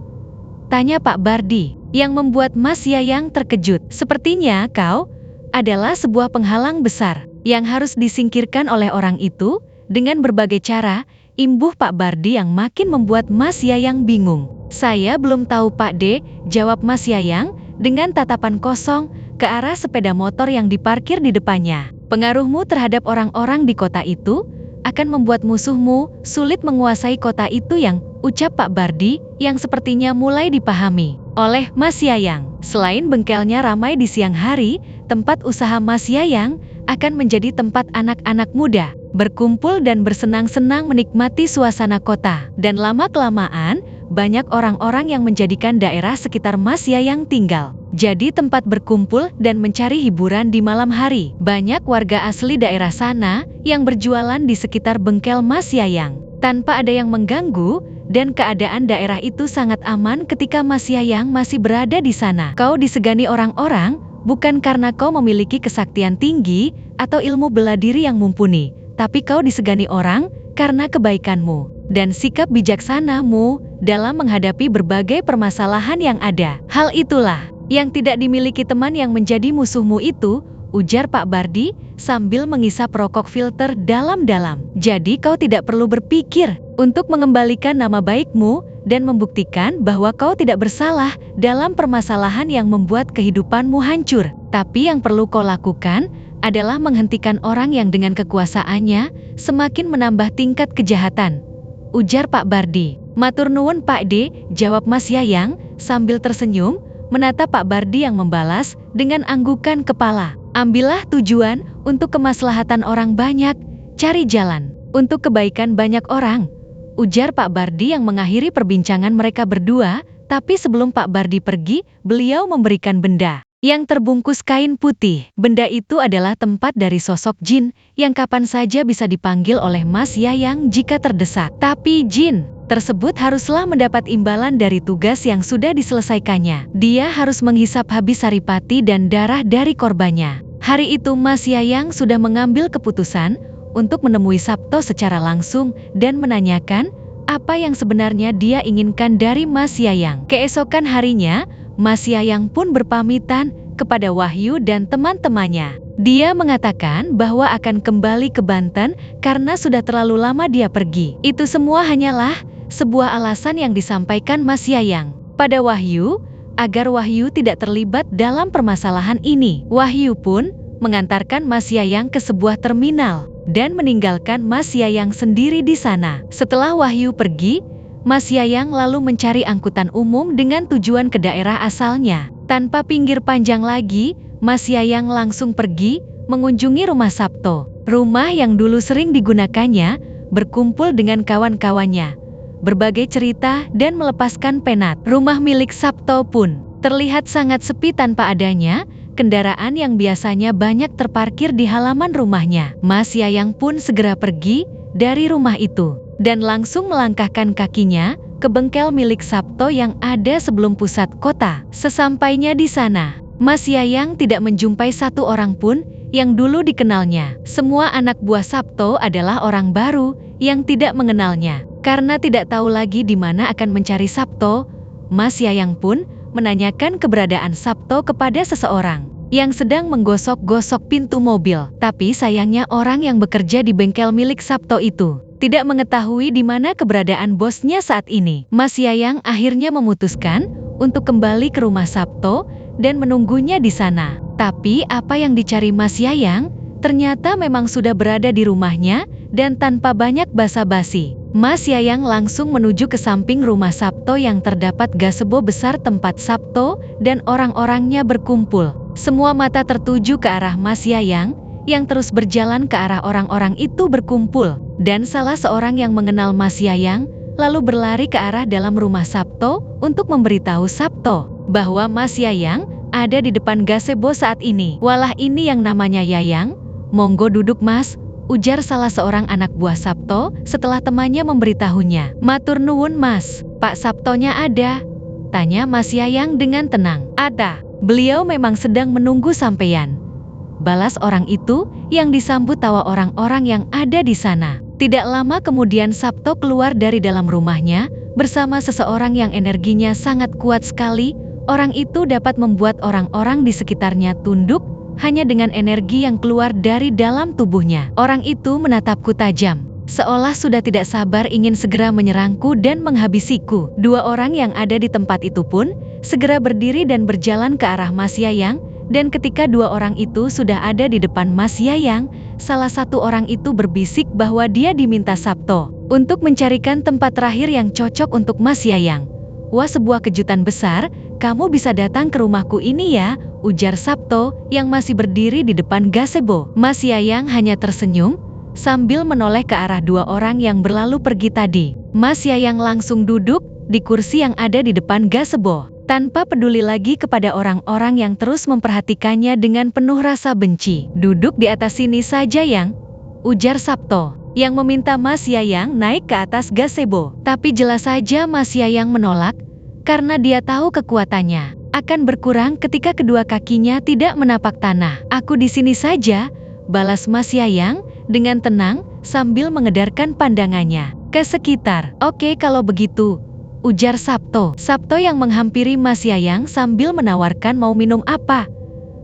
Tanya Pak Bardi, yang membuat Mas Yayang terkejut. Sepertinya kau adalah sebuah penghalang besar yang harus disingkirkan oleh orang itu dengan berbagai cara, imbuh Pak Bardi yang makin membuat Mas Yayang bingung. Saya belum tahu Pak D, jawab Mas Yayang dengan tatapan kosong ke arah sepeda motor yang diparkir di depannya. Pengaruhmu terhadap orang-orang di kota itu akan membuat musuhmu sulit menguasai kota itu, yang ucap Pak Bardi yang sepertinya mulai dipahami oleh Mas Yayang. Selain bengkelnya ramai di siang hari, tempat usaha Mas Yayang akan menjadi tempat anak-anak muda berkumpul dan bersenang-senang menikmati suasana kota. Dan lama-kelamaan, banyak orang-orang yang menjadikan daerah sekitar Mas Yayang tinggal jadi tempat berkumpul dan mencari hiburan di malam hari. Banyak warga asli daerah sana yang berjualan di sekitar bengkel Mas Yayang tanpa ada yang mengganggu, dan keadaan daerah itu sangat aman ketika Mas Yayang masih berada di sana. Kau disegani orang-orang bukan karena kau memiliki kesaktian tinggi atau ilmu bela diri yang mumpuni, tapi kau disegani orang karena kebaikanmu dan sikap bijaksanamu dalam menghadapi berbagai permasalahan yang ada. Hal itulah yang tidak dimiliki teman yang menjadi musuhmu itu, ujar Pak Bardi sambil mengisap rokok filter dalam-dalam. Jadi kau tidak perlu berpikir untuk mengembalikan nama baikmu dan membuktikan bahwa kau tidak bersalah dalam permasalahan yang membuat kehidupanmu hancur. Tapi yang perlu kau lakukan adalah menghentikan orang yang dengan kekuasaannya semakin menambah tingkat kejahatan, ujar Pak Bardi. Matur nuwun Pak D, jawab Mas Yayang sambil tersenyum menatap Pak Bardi yang membalas dengan anggukan kepala. Ambillah tujuan untuk kemaslahatan orang banyak, cari jalan untuk kebaikan banyak orang, ujar Pak Bardi yang mengakhiri perbincangan mereka berdua. Tapi sebelum Pak Bardi pergi, beliau memberikan benda yang terbungkus kain putih. Benda itu adalah tempat dari sosok jin yang kapan saja bisa dipanggil oleh Mas Yayang jika terdesak. Tapi jin tersebut haruslah mendapat imbalan dari tugas yang sudah diselesaikannya. Dia harus menghisap habis saripati dan darah dari korbannya. Hari itu Mas Yayang sudah mengambil keputusan untuk menemui Sabto secara langsung dan menanyakan apa yang sebenarnya dia inginkan dari Mas Yayang. Keesokan harinya, Mas Yayang pun berpamitan kepada Wahyu dan teman-temannya. Dia mengatakan bahwa akan kembali ke Banten karena sudah terlalu lama dia pergi. Itu semua hanyalah sebuah alasan yang disampaikan Mas Yayang pada Wahyu agar Wahyu tidak terlibat dalam permasalahan ini. Wahyu pun mengantarkan Mas Yayang ke sebuah terminal dan meninggalkan Mas Yayang sendiri di sana. Setelah Wahyu pergi, Mas Yayang lalu mencari angkutan umum dengan tujuan ke daerah asalnya. Tanpa pinggir panjang lagi, Mas Yayang langsung pergi mengunjungi rumah Sabto. Rumah yang dulu sering digunakannya berkumpul dengan kawan-kawannya, berbagai cerita dan melepaskan penat. Rumah milik Sabto pun terlihat sangat sepi tanpa adanya kendaraan yang biasanya banyak terparkir di halaman rumahnya. Mas Yayang pun segera pergi dari rumah itu dan langsung melangkahkan kakinya ke bengkel milik Sabto yang ada sebelum pusat kota. Sesampainya di sana, Mas Yayang tidak menjumpai satu orang pun yang dulu dikenalnya. Semua anak buah Sabto adalah orang baru yang tidak mengenalnya. Karena tidak tahu lagi di mana akan mencari Sabto, Mas Yayang pun menanyakan keberadaan Sabto kepada seseorang. yang sedang menggosok-gosok pintu mobil. Tapi sayangnya orang yang bekerja di bengkel milik Sabto itu tidak mengetahui di mana keberadaan bosnya saat ini. Mas Yayang akhirnya memutuskan untuk kembali ke rumah Sabto dan menunggunya di sana. Tapi apa yang dicari Mas Yayang ternyata memang sudah berada di rumahnya dan tanpa banyak basa-basi. Mas Yayang langsung menuju ke samping rumah Sabto yang terdapat gazebo besar tempat Sabto dan orang-orangnya berkumpul. Semua mata tertuju ke arah Mas Yayang yang terus berjalan ke arah orang-orang itu berkumpul. Dan salah seorang yang mengenal Mas Yayang lalu berlari ke arah dalam rumah Sabto untuk memberitahu Sabto bahwa Mas Yayang ada di depan gazebo saat ini. Walah, ini yang namanya Yayang? Monggo duduk Mas, ujar salah seorang anak buah Sabto setelah temannya memberitahunya. Matur nuwun Mas, Pak Sabtonya ada? Tanya Mas Yayang dengan tenang. Ada, beliau memang sedang menunggu sampeyan, balas orang itu yang disambut tawa orang-orang yang ada di sana. Tidak lama kemudian Sabto keluar dari dalam rumahnya bersama seseorang yang energinya sangat kuat sekali. Orang itu dapat membuat orang-orang di sekitarnya tunduk hanya dengan energi yang keluar dari dalam tubuhnya. Orang itu menatapku tajam, seolah sudah tidak sabar ingin segera menyerangku dan menghabisiku. Dua orang yang ada di tempat itu pun segera berdiri dan berjalan ke arah Mas Yayang. Dan ketika dua orang itu sudah ada di depan Mas Yayang, salah satu orang itu berbisik bahwa dia diminta Sabto untuk mencarikan tempat terakhir yang cocok untuk Mas Yayang. Wah, sebuah kejutan besar, kamu bisa datang ke rumahku ini ya, ujar Sabto yang masih berdiri di depan gazebo. Mas Yayang hanya tersenyum sambil menoleh ke arah dua orang yang berlalu pergi tadi. Mas Yayang langsung duduk di kursi yang ada di depan gazebo, tanpa peduli lagi kepada orang-orang yang terus memperhatikannya dengan penuh rasa benci. Duduk di atas sini saja Yang, ujar Sabto, yang meminta Mas Yayang naik ke atas gazebo. Tapi jelas saja Mas Yayang menolak, karena dia tahu kekuatannya akan berkurang ketika kedua kakinya tidak menapak tanah. Aku di sini saja, balas Mas Yayang dengan tenang sambil mengedarkan pandangannya ke sekitar. Oke kalau begitu, ujar Sabto. Sabto yang menghampiri Mas Yayang sambil menawarkan mau minum apa.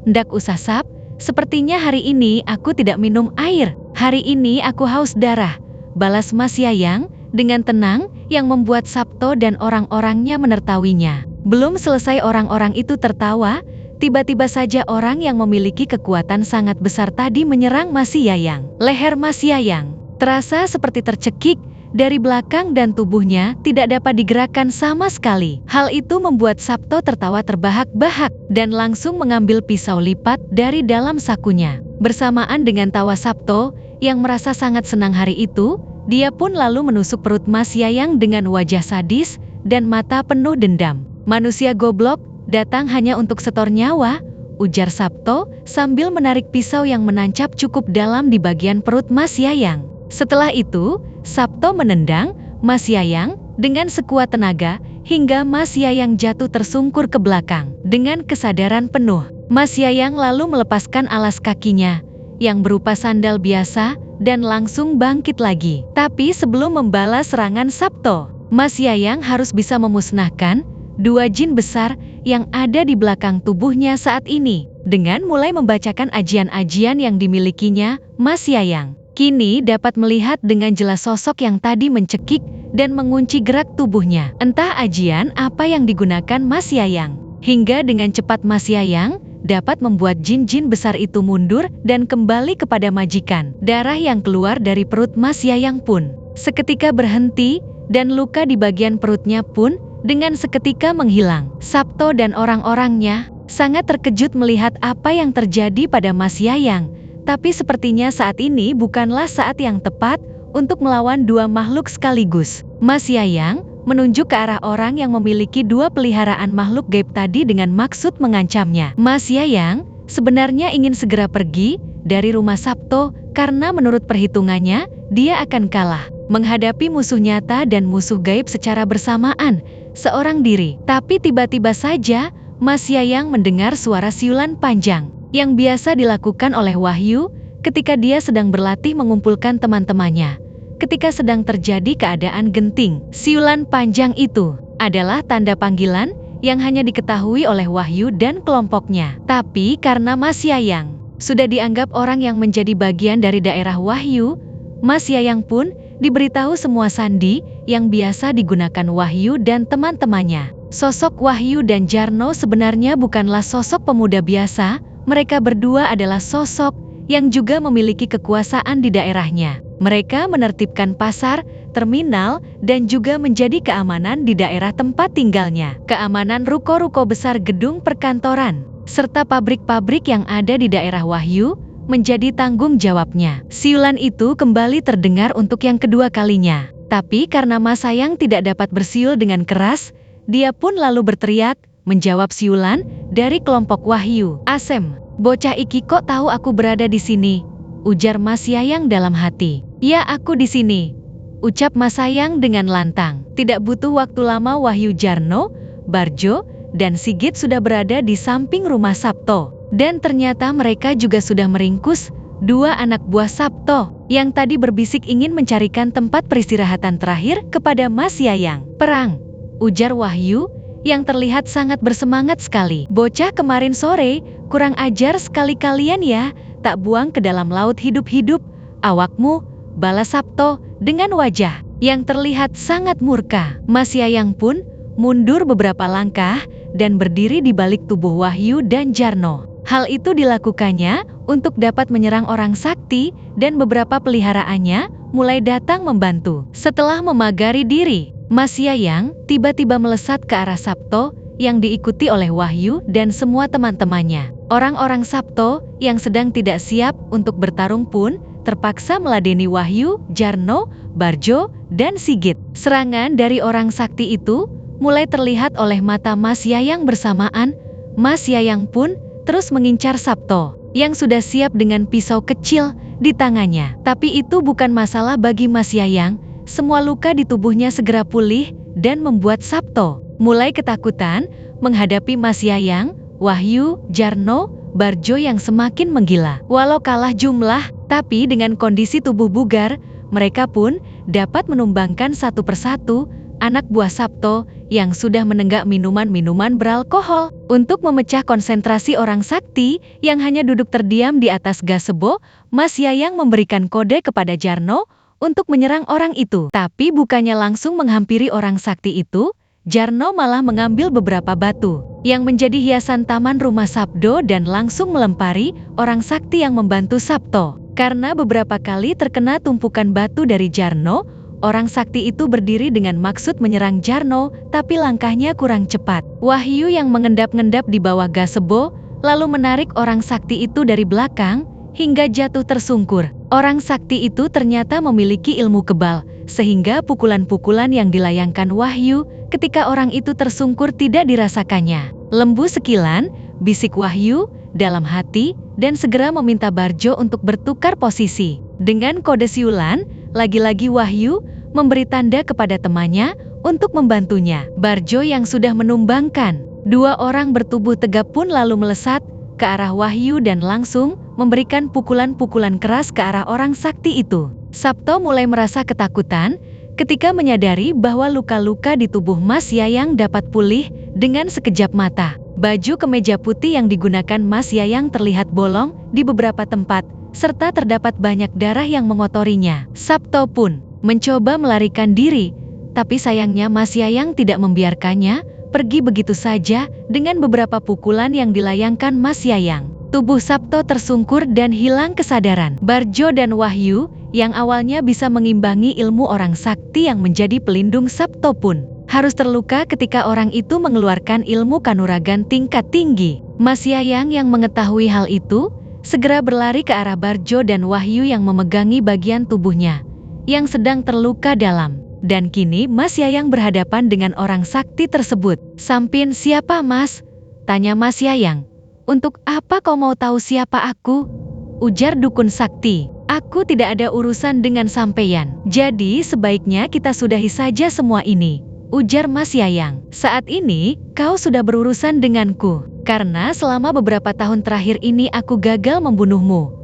Ndak usah Sab, sepertinya hari ini aku tidak minum air. Hari ini aku haus darah, balas Mas Yayang dengan tenang yang membuat Sabto dan orang-orangnya menertawinya. Belum selesai orang-orang itu tertawa, tiba-tiba saja orang yang memiliki kekuatan sangat besar tadi menyerang Mas Yayang. Leher Mas Yayang terasa seperti tercekik dari belakang dan tubuhnya tidak dapat digerakkan sama sekali. Hal itu membuat Sabto tertawa terbahak-bahak dan langsung mengambil pisau lipat dari dalam sakunya. Bersamaan dengan tawa Sabto yang merasa sangat senang hari itu, dia pun lalu menusuk perut Mas Yayang dengan wajah sadis dan mata penuh dendam. Manusia goblok, datang hanya untuk setor nyawa, ujar Sabto sambil menarik pisau yang menancap cukup dalam di bagian perut Mas Yayang. Setelah itu, Sabto menendang Mas Yayang dengan sekuat tenaga hingga Mas Yayang jatuh tersungkur ke belakang. Dengan kesadaran penuh, Mas Yayang lalu melepaskan alas kakinya yang berupa sandal biasa dan langsung bangkit lagi. Tapi sebelum membalas serangan Sabto, Mas Yayang harus bisa memusnahkan dua jin besar yang ada di belakang tubuhnya saat ini dengan mulai membacakan ajian-ajian yang dimilikinya. Mas Yayang kini dapat melihat dengan jelas sosok yang tadi mencekik dan mengunci gerak tubuhnya. Entah ajian apa yang digunakan Mas Yayang, hingga dengan cepat Mas Yayang dapat membuat jin-jin besar itu mundur dan kembali kepada majikan. Darah yang keluar dari perut Mas Yayang pun seketika berhenti dan luka di bagian perutnya pun dengan seketika menghilang. Sabto dan orang-orangnya sangat terkejut melihat apa yang terjadi pada Mas Yayang. Tapi sepertinya saat ini bukanlah saat yang tepat untuk melawan dua makhluk sekaligus. Mas Yayang menunjuk ke arah orang yang memiliki dua peliharaan makhluk gaib tadi dengan maksud mengancamnya. Mas Yayang sebenarnya ingin segera pergi dari rumah Sabto karena menurut perhitungannya dia akan kalah menghadapi musuh nyata dan musuh gaib secara bersamaan seorang diri. Tapi tiba-tiba saja Mas Yayang mendengar suara siulan panjang yang biasa dilakukan oleh Wahyu ketika dia sedang berlatih mengumpulkan teman-temannya. Ketika sedang terjadi keadaan genting, siulan panjang itu adalah tanda panggilan yang hanya diketahui oleh Wahyu dan kelompoknya. Tapi karena Mas Yayang sudah dianggap orang yang menjadi bagian dari daerah Wahyu, Mas Yayang pun diberitahu semua sandi yang biasa digunakan Wahyu dan teman-temannya. Sosok Wahyu dan Jarno sebenarnya bukanlah sosok pemuda biasa, mereka berdua adalah sosok yang juga memiliki kekuasaan di daerahnya. Mereka menertibkan pasar, terminal, dan juga menjadi keamanan di daerah tempat tinggalnya. Keamanan ruko-ruko besar, gedung perkantoran, serta pabrik-pabrik yang ada di daerah Wahyu menjadi tanggung jawabnya. Siulan itu kembali terdengar untuk yang kedua kalinya. Tapi karena Mas Yayang tidak dapat bersiul dengan keras, dia pun lalu berteriak, menjawab siulan dari kelompok Wahyu. "Asem, bocah iki kok tahu aku berada di sini?" ujar Mas Yayang dalam hati. "Ya, aku di sini," ucap Mas Yayang dengan lantang. Tidak butuh waktu lama Wahyu, Jarno, Barjo, dan Sigit sudah berada di samping rumah Sabto. Dan ternyata mereka juga sudah meringkus dua anak buah Sabto yang tadi berbisik ingin mencarikan tempat peristirahatan terakhir kepada Mas Yayang. "Perang," ujar Wahyu yang terlihat sangat bersemangat sekali. "Bocah kemarin sore, kurang ajar sekali kalian ya, tak buang ke dalam laut hidup-hidup awakmu," balas Sabto dengan wajah yang terlihat sangat murka. Mas Yayang pun mundur beberapa langkah dan berdiri di balik tubuh Wahyu dan Jarno. Hal itu dilakukannya untuk dapat menyerang orang sakti dan beberapa peliharaannya mulai datang membantu. Setelah memagari diri, Mas Yayang tiba-tiba melesat ke arah Sabto yang diikuti oleh Wahyu dan semua teman-temannya. Orang-orang Sabto yang sedang tidak siap untuk bertarung pun terpaksa meladeni Wahyu, Jarno, Barjo, dan Sigit. Serangan dari orang sakti itu mulai terlihat oleh mata Mas Yayang bersamaan. Mas Yayang pun terus mengincar Sabto yang sudah siap dengan pisau kecil di tangannya. Tapi itu bukan masalah bagi Mas Yayang. Semua luka di tubuhnya segera pulih dan membuat Sabto mulai ketakutan menghadapi Mas Yayang, Wahyu, Jarno, Barjo yang semakin menggila. Walau kalah jumlah, tapi dengan kondisi tubuh bugar, mereka pun dapat menumbangkan satu persatu anak buah Sabto yang sudah menenggak minuman-minuman beralkohol. Untuk memecah konsentrasi orang sakti yang hanya duduk terdiam di atas gazebo, Mas Yayang memberikan kode kepada Jarno untuk menyerang orang itu. Tapi bukannya langsung menghampiri orang sakti itu, Jarno malah mengambil beberapa batu yang menjadi hiasan taman rumah Sabdo dan langsung melempari orang sakti yang membantu Sabto. Karena beberapa kali terkena tumpukan batu dari Jarno, orang sakti itu berdiri dengan maksud menyerang Jarno, tapi langkahnya kurang cepat. Wahyu yang mengendap-endap di bawah gazebo, lalu menarik orang sakti itu dari belakang, hingga jatuh tersungkur. Orang sakti itu ternyata memiliki ilmu kebal, sehingga pukulan-pukulan yang dilayangkan Wahyu ketika orang itu tersungkur tidak dirasakannya. "Lembu sekilan," bisik Wahyu dalam hati, dan segera meminta Barjo untuk bertukar posisi. Dengan kode siulan, lagi-lagi Wahyu memberi tanda kepada temannya untuk membantunya. Barjo yang sudah menumbangkan dua orang bertubuh tegap pun lalu melesat ke arah Wahyu dan langsung memberikan pukulan-pukulan keras ke arah orang sakti itu. Sabto mulai merasa ketakutan ketika menyadari bahwa luka-luka di tubuh Mas Yayang dapat pulih dengan sekejap mata. Baju kemeja putih yang digunakan Mas Yayang terlihat bolong di beberapa tempat, serta terdapat banyak darah yang mengotorinya. Sabto pun mencoba melarikan diri, tapi sayangnya Mas Yayang tidak membiarkannya pergi begitu saja dengan beberapa pukulan yang dilayangkan Mas Yayang. Tubuh Sabto tersungkur dan hilang kesadaran. Barjo dan Wahyu yang awalnya bisa mengimbangi ilmu orang sakti yang menjadi pelindung Sabto pun harus terluka ketika orang itu mengeluarkan ilmu kanuragan tingkat tinggi. Mas Yayang yang mengetahui hal itu segera berlari ke arah Barjo dan Wahyu yang memegangi bagian tubuhnya yang sedang terluka dalam. Dan kini Mas Yayang berhadapan dengan orang sakti tersebut. "Sampin siapa, Mas?" tanya Mas Yayang. "Untuk apa kau mau tahu siapa aku?" ujar dukun sakti. "Aku tidak ada urusan dengan sampeyan. Jadi sebaiknya kita sudahi saja semua ini," ujar Mas Yayang. "Saat ini kau sudah berurusan denganku, karena selama beberapa tahun terakhir ini aku gagal membunuhmu,"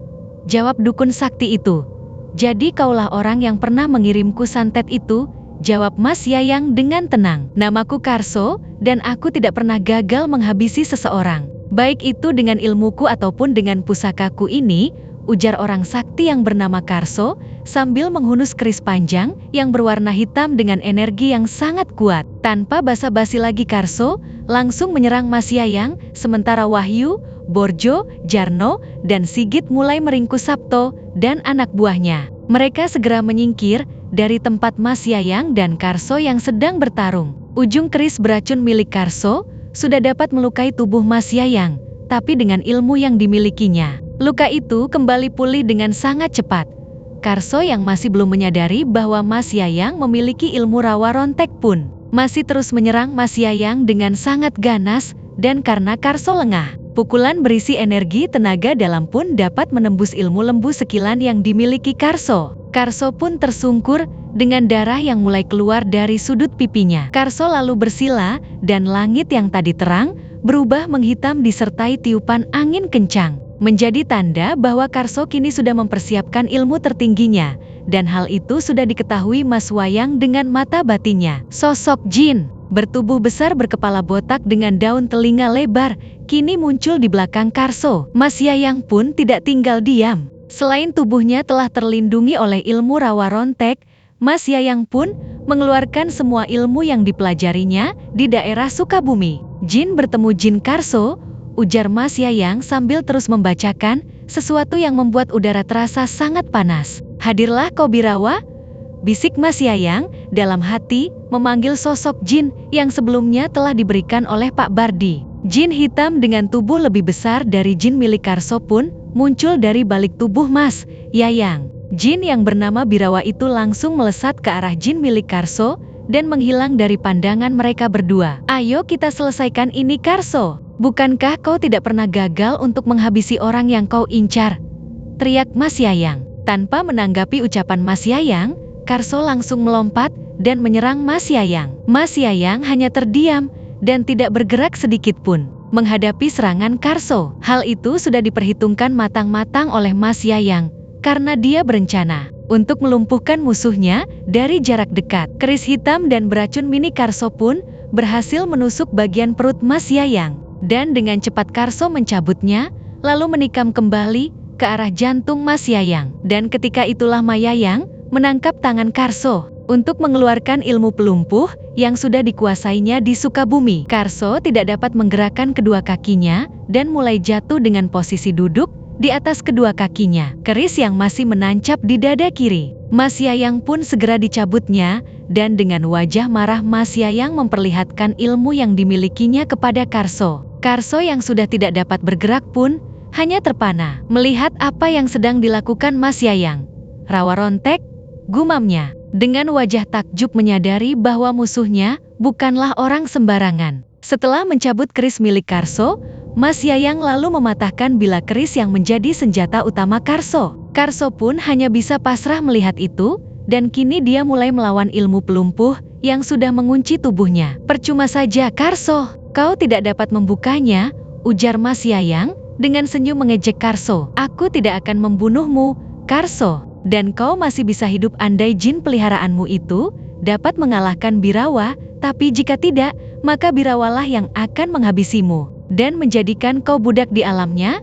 jawab dukun sakti itu. "Jadi kaulah orang yang pernah mengirimku santet itu jawab Mas Yayang dengan tenang. Namaku Karso, dan aku tidak pernah gagal menghabisi seseorang. Baik itu dengan ilmuku ataupun dengan pusakaku ini, ujar orang sakti yang bernama Karso, sambil menghunus keris panjang yang berwarna hitam dengan energi yang sangat kuat. Tanpa basa-basi lagi Karso, langsung menyerang Mas Yayang, sementara Wahyu, Borjo, Jarno, dan Sigit mulai meringkus Sabto dan anak buahnya. Mereka segera menyingkir dari tempat Mas Yayang dan Karso yang sedang bertarung. Ujung keris beracun milik Karso sudah dapat melukai tubuh Mas Yayang, tapi dengan ilmu yang dimilikinya, luka itu kembali pulih dengan sangat cepat. Karso yang masih belum menyadari bahwa Mas Yayang memiliki ilmu rawa rontek pun masih terus menyerang Mas Yayang dengan sangat ganas, dan karena Karso lengah, pukulan berisi energi tenaga dalam pun dapat menembus ilmu lembu sekilan yang dimiliki Karso. Karso pun tersungkur dengan darah yang mulai keluar dari sudut pipinya. Karso lalu bersila, dan langit yang tadi terang berubah menghitam disertai tiupan angin kencang, menjadi tanda bahwa Karso kini sudah mempersiapkan ilmu tertingginya, dan hal itu sudah diketahui Mas Wayang dengan mata batinnya. Sosok jin bertubuh besar berkepala botak dengan daun telinga lebar kini muncul di belakang Karso. Mas Yayang pun tidak tinggal diam. Selain tubuhnya telah terlindungi oleh ilmu rawa rontek, Mas Yayang pun mengeluarkan semua ilmu yang dipelajarinya di daerah Sukabumi. Jin bertemu jin Karso, ujar Mas Yayang sambil terus membacakan sesuatu yang membuat udara terasa sangat panas. Hadirlah kau Birawa, bisik Mas Yayang dalam hati memanggil sosok jin yang sebelumnya telah diberikan oleh Pak Bardi. Jin hitam dengan tubuh lebih besar dari jin milik Karso pun muncul dari balik tubuh Mas Yayang. Jin yang bernama Birawa itu langsung melesat ke arah jin milik Karso dan menghilang dari pandangan mereka berdua. Ayo kita selesaikan ini Karso. Bukankah kau tidak pernah gagal untuk menghabisi orang yang kau incar? Teriak Mas Yayang. Tanpa menanggapi ucapan Mas Yayang, Karso langsung melompat dan menyerang Mas Yayang. Mas Yayang hanya terdiam dan tidak bergerak sedikit pun menghadapi serangan Karso. Hal itu sudah diperhitungkan matang-matang oleh Mas Yayang, karena dia berencana untuk melumpuhkan musuhnya dari jarak dekat. Keris hitam dan beracun mini Karso pun berhasil menusuk bagian perut Mas Yayang, dan dengan cepat Karso mencabutnya, lalu menikam kembali ke arah jantung Mas Yayang. Dan ketika itulah Mayayang menangkap tangan Karso untuk mengeluarkan ilmu pelumpuh yang sudah dikuasainya di Sukabumi. Karso tidak dapat menggerakkan kedua kakinya dan mulai jatuh dengan posisi duduk di atas kedua kakinya. Keris yang masih menancap di dada kiri Mas Yayang pun segera dicabutnya, dan dengan wajah marah Mas Yayang memperlihatkan ilmu yang dimilikinya kepada Karso. Karso yang sudah tidak dapat bergerak pun hanya terpana melihat apa yang sedang dilakukan Mas Yayang. Rawa rontek, gumamnya, dengan wajah takjub menyadari bahwa musuhnya bukanlah orang sembarangan. Setelah mencabut keris milik Karso, Mas Yayang lalu mematahkan bilah keris yang menjadi senjata utama Karso. Karso pun hanya bisa pasrah melihat itu, dan kini dia mulai melawan ilmu pelumpuh yang sudah mengunci tubuhnya. Percuma saja Karso, kau tidak dapat membukanya, ujar Mas Yayang dengan senyum mengejek Karso. Aku tidak akan membunuhmu, Karso. Dan kau masih bisa hidup andai jin peliharaanmu itu dapat mengalahkan Birawa, tapi jika tidak, maka Birawalah yang akan menghabisimu dan menjadikan kau budak di alamnya,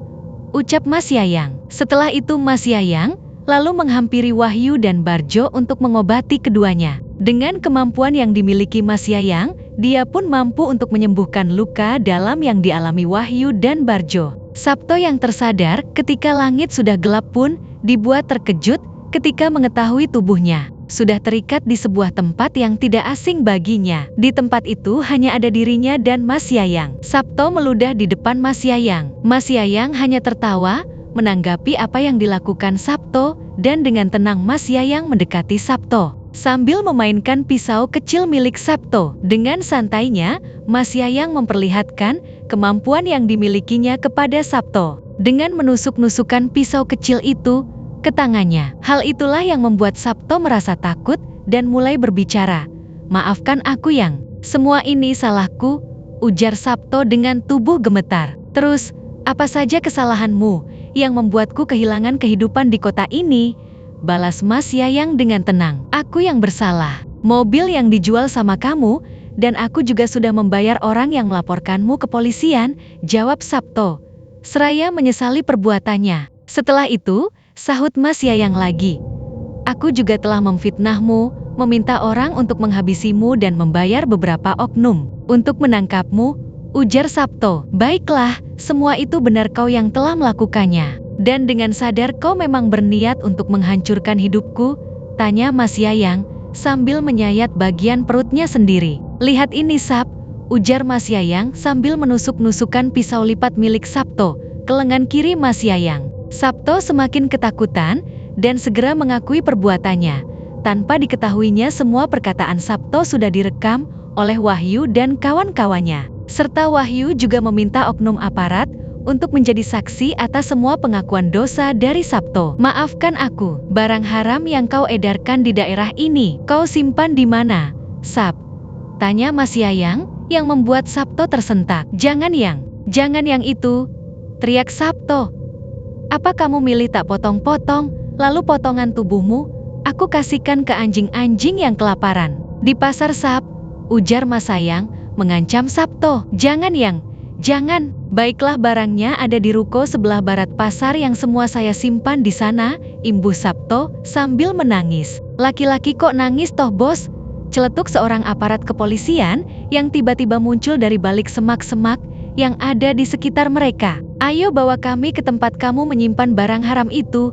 ucap Mas Yayang. Setelah itu Mas Yayang lalu menghampiri Wahyu dan Barjo untuk mengobati keduanya. Dengan kemampuan yang dimiliki Mas Yayang, dia pun mampu untuk menyembuhkan luka dalam yang dialami Wahyu dan Barjo. Sabto yang tersadar ketika langit sudah gelap pun dibuat terkejut ketika mengetahui tubuhnya sudah terikat di sebuah tempat yang tidak asing baginya. Di tempat itu hanya ada dirinya dan Mas Yayang. Sabto meludah di depan Mas Yayang. Mas Yayang hanya tertawa menanggapi apa yang dilakukan Sabto, dan dengan tenang Mas Yayang mendekati Sabto sambil memainkan pisau kecil milik Sabto. Dengan santainya, Mas Yayang memperlihatkan kemampuan yang dimilikinya kepada Sabto dengan menusuk-nusukan pisau kecil itu ke tangannya. Hal itulah yang membuat Sabto merasa takut dan mulai berbicara. Maafkan aku Yang, semua ini salahku, ujar Sabto dengan tubuh gemetar. Terus, apa saja kesalahanmu yang membuatku kehilangan kehidupan di kota ini? Balas Mas Yayang dengan tenang. Aku yang bersalah. mobil yang dijual sama kamu, dan aku juga sudah membayar orang yang melaporkanmu ke polisian, jawab Sabto. Seraya menyesali perbuatannya. Setelah itu, sahut Mas Yayang lagi. Aku juga telah memfitnahmu, meminta orang untuk menghabisimu dan membayar beberapa oknum untuk menangkapmu, ujar Sabto. Baiklah, semua itu benar kau yang telah melakukannya. Dan dengan sadar kau memang berniat untuk menghancurkan hidupku? Tanya Mas Yayang, sambil menyayat bagian perutnya sendiri. Lihat ini Sab, ujar Mas Yayang sambil menusuk-nusukkan pisau lipat milik Sabto ke lengan kiri Mas Yayang. Sabto semakin ketakutan dan segera mengakui perbuatannya. Tanpa diketahuinya semua perkataan Sabto sudah direkam oleh Wahyu dan kawan-kawannya. Serta Wahyu juga meminta oknum aparat untuk menjadi saksi atas semua pengakuan dosa dari Sabto. Maafkan aku, barang haram yang kau edarkan di daerah ini, kau simpan di mana, Sab? Tanya Mas Yayang, yang membuat Sabto tersentak. Jangan yang itu, teriak Sabto. Apa kamu milih tak potong-potong, lalu potongan tubuhmu, aku kasihkan ke anjing-anjing yang kelaparan. Di pasar Sab, ujar Mas Yayang, mengancam Sabto. Jangan. Baiklah barangnya ada di ruko sebelah barat pasar yang semua saya simpan di sana, imbuh Sabto sambil menangis. Laki-laki kok nangis toh bos? Celetuk seorang aparat kepolisian yang tiba-tiba muncul dari balik semak-semak yang ada di sekitar mereka. Ayo bawa kami ke tempat kamu menyimpan barang haram itu,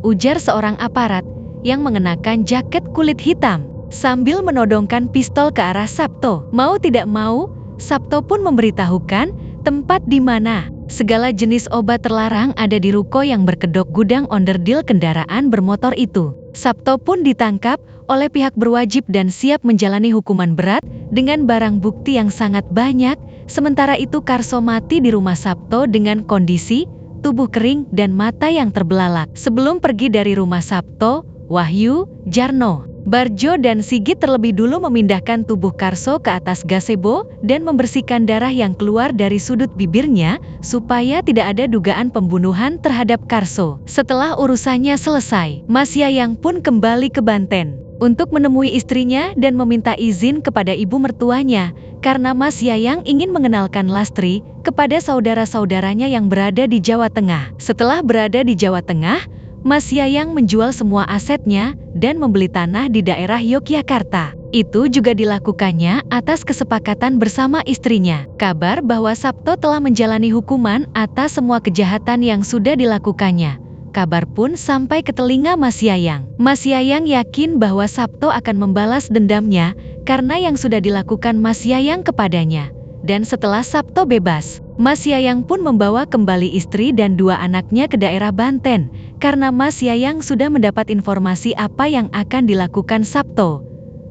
ujar seorang aparat yang mengenakan jaket kulit hitam sambil menodongkan pistol ke arah Sabto. Mau tidak mau, Sabto pun memberitahukan tempat di mana segala jenis obat terlarang ada di ruko yang berkedok gudang onderdil kendaraan bermotor itu. Sabto pun ditangkap oleh pihak berwajib dan siap menjalani hukuman berat dengan barang bukti yang sangat banyak. Sementara itu Karso mati di rumah Sabto dengan kondisi tubuh kering dan mata yang terbelalak. Sebelum pergi dari rumah Sabto, Wahyu, Jarno, Barjo dan Sigit terlebih dulu memindahkan tubuh Karso ke atas gazebo dan membersihkan darah yang keluar dari sudut bibirnya supaya tidak ada dugaan pembunuhan terhadap Karso. Setelah urusannya selesai, Mas Yayang pun kembali ke Banten untuk menemui istrinya dan meminta izin kepada ibu mertuanya karena Mas Yayang ingin mengenalkan Lastri kepada saudara-saudaranya yang berada di Jawa Tengah. Setelah berada di Jawa Tengah, Mas Yayang menjual semua asetnya dan membeli tanah di daerah Yogyakarta. Itu juga dilakukannya atas kesepakatan bersama istrinya. Kabar bahwa Sabto telah menjalani hukuman atas semua kejahatan yang sudah dilakukannya. Kabar pun sampai ke telinga Mas Yayang. Mas Yayang yakin bahwa Sabto akan membalas dendamnya karena yang sudah dilakukan Mas Yayang kepadanya. Dan setelah Sabto bebas, Mas Yayang pun membawa kembali istri dan dua anaknya ke daerah Banten, karena Mas Yayang sudah mendapat informasi apa yang akan dilakukan Sabto.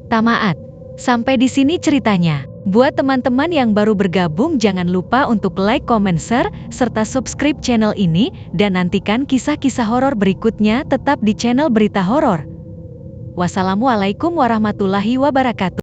Tamat. Sampai di sini ceritanya. Buat teman-teman yang baru bergabung jangan lupa untuk like, comment, share, serta subscribe channel ini, dan nantikan kisah-kisah horor berikutnya tetap di channel Berita Horor. Wassalamualaikum warahmatullahi wabarakatuh.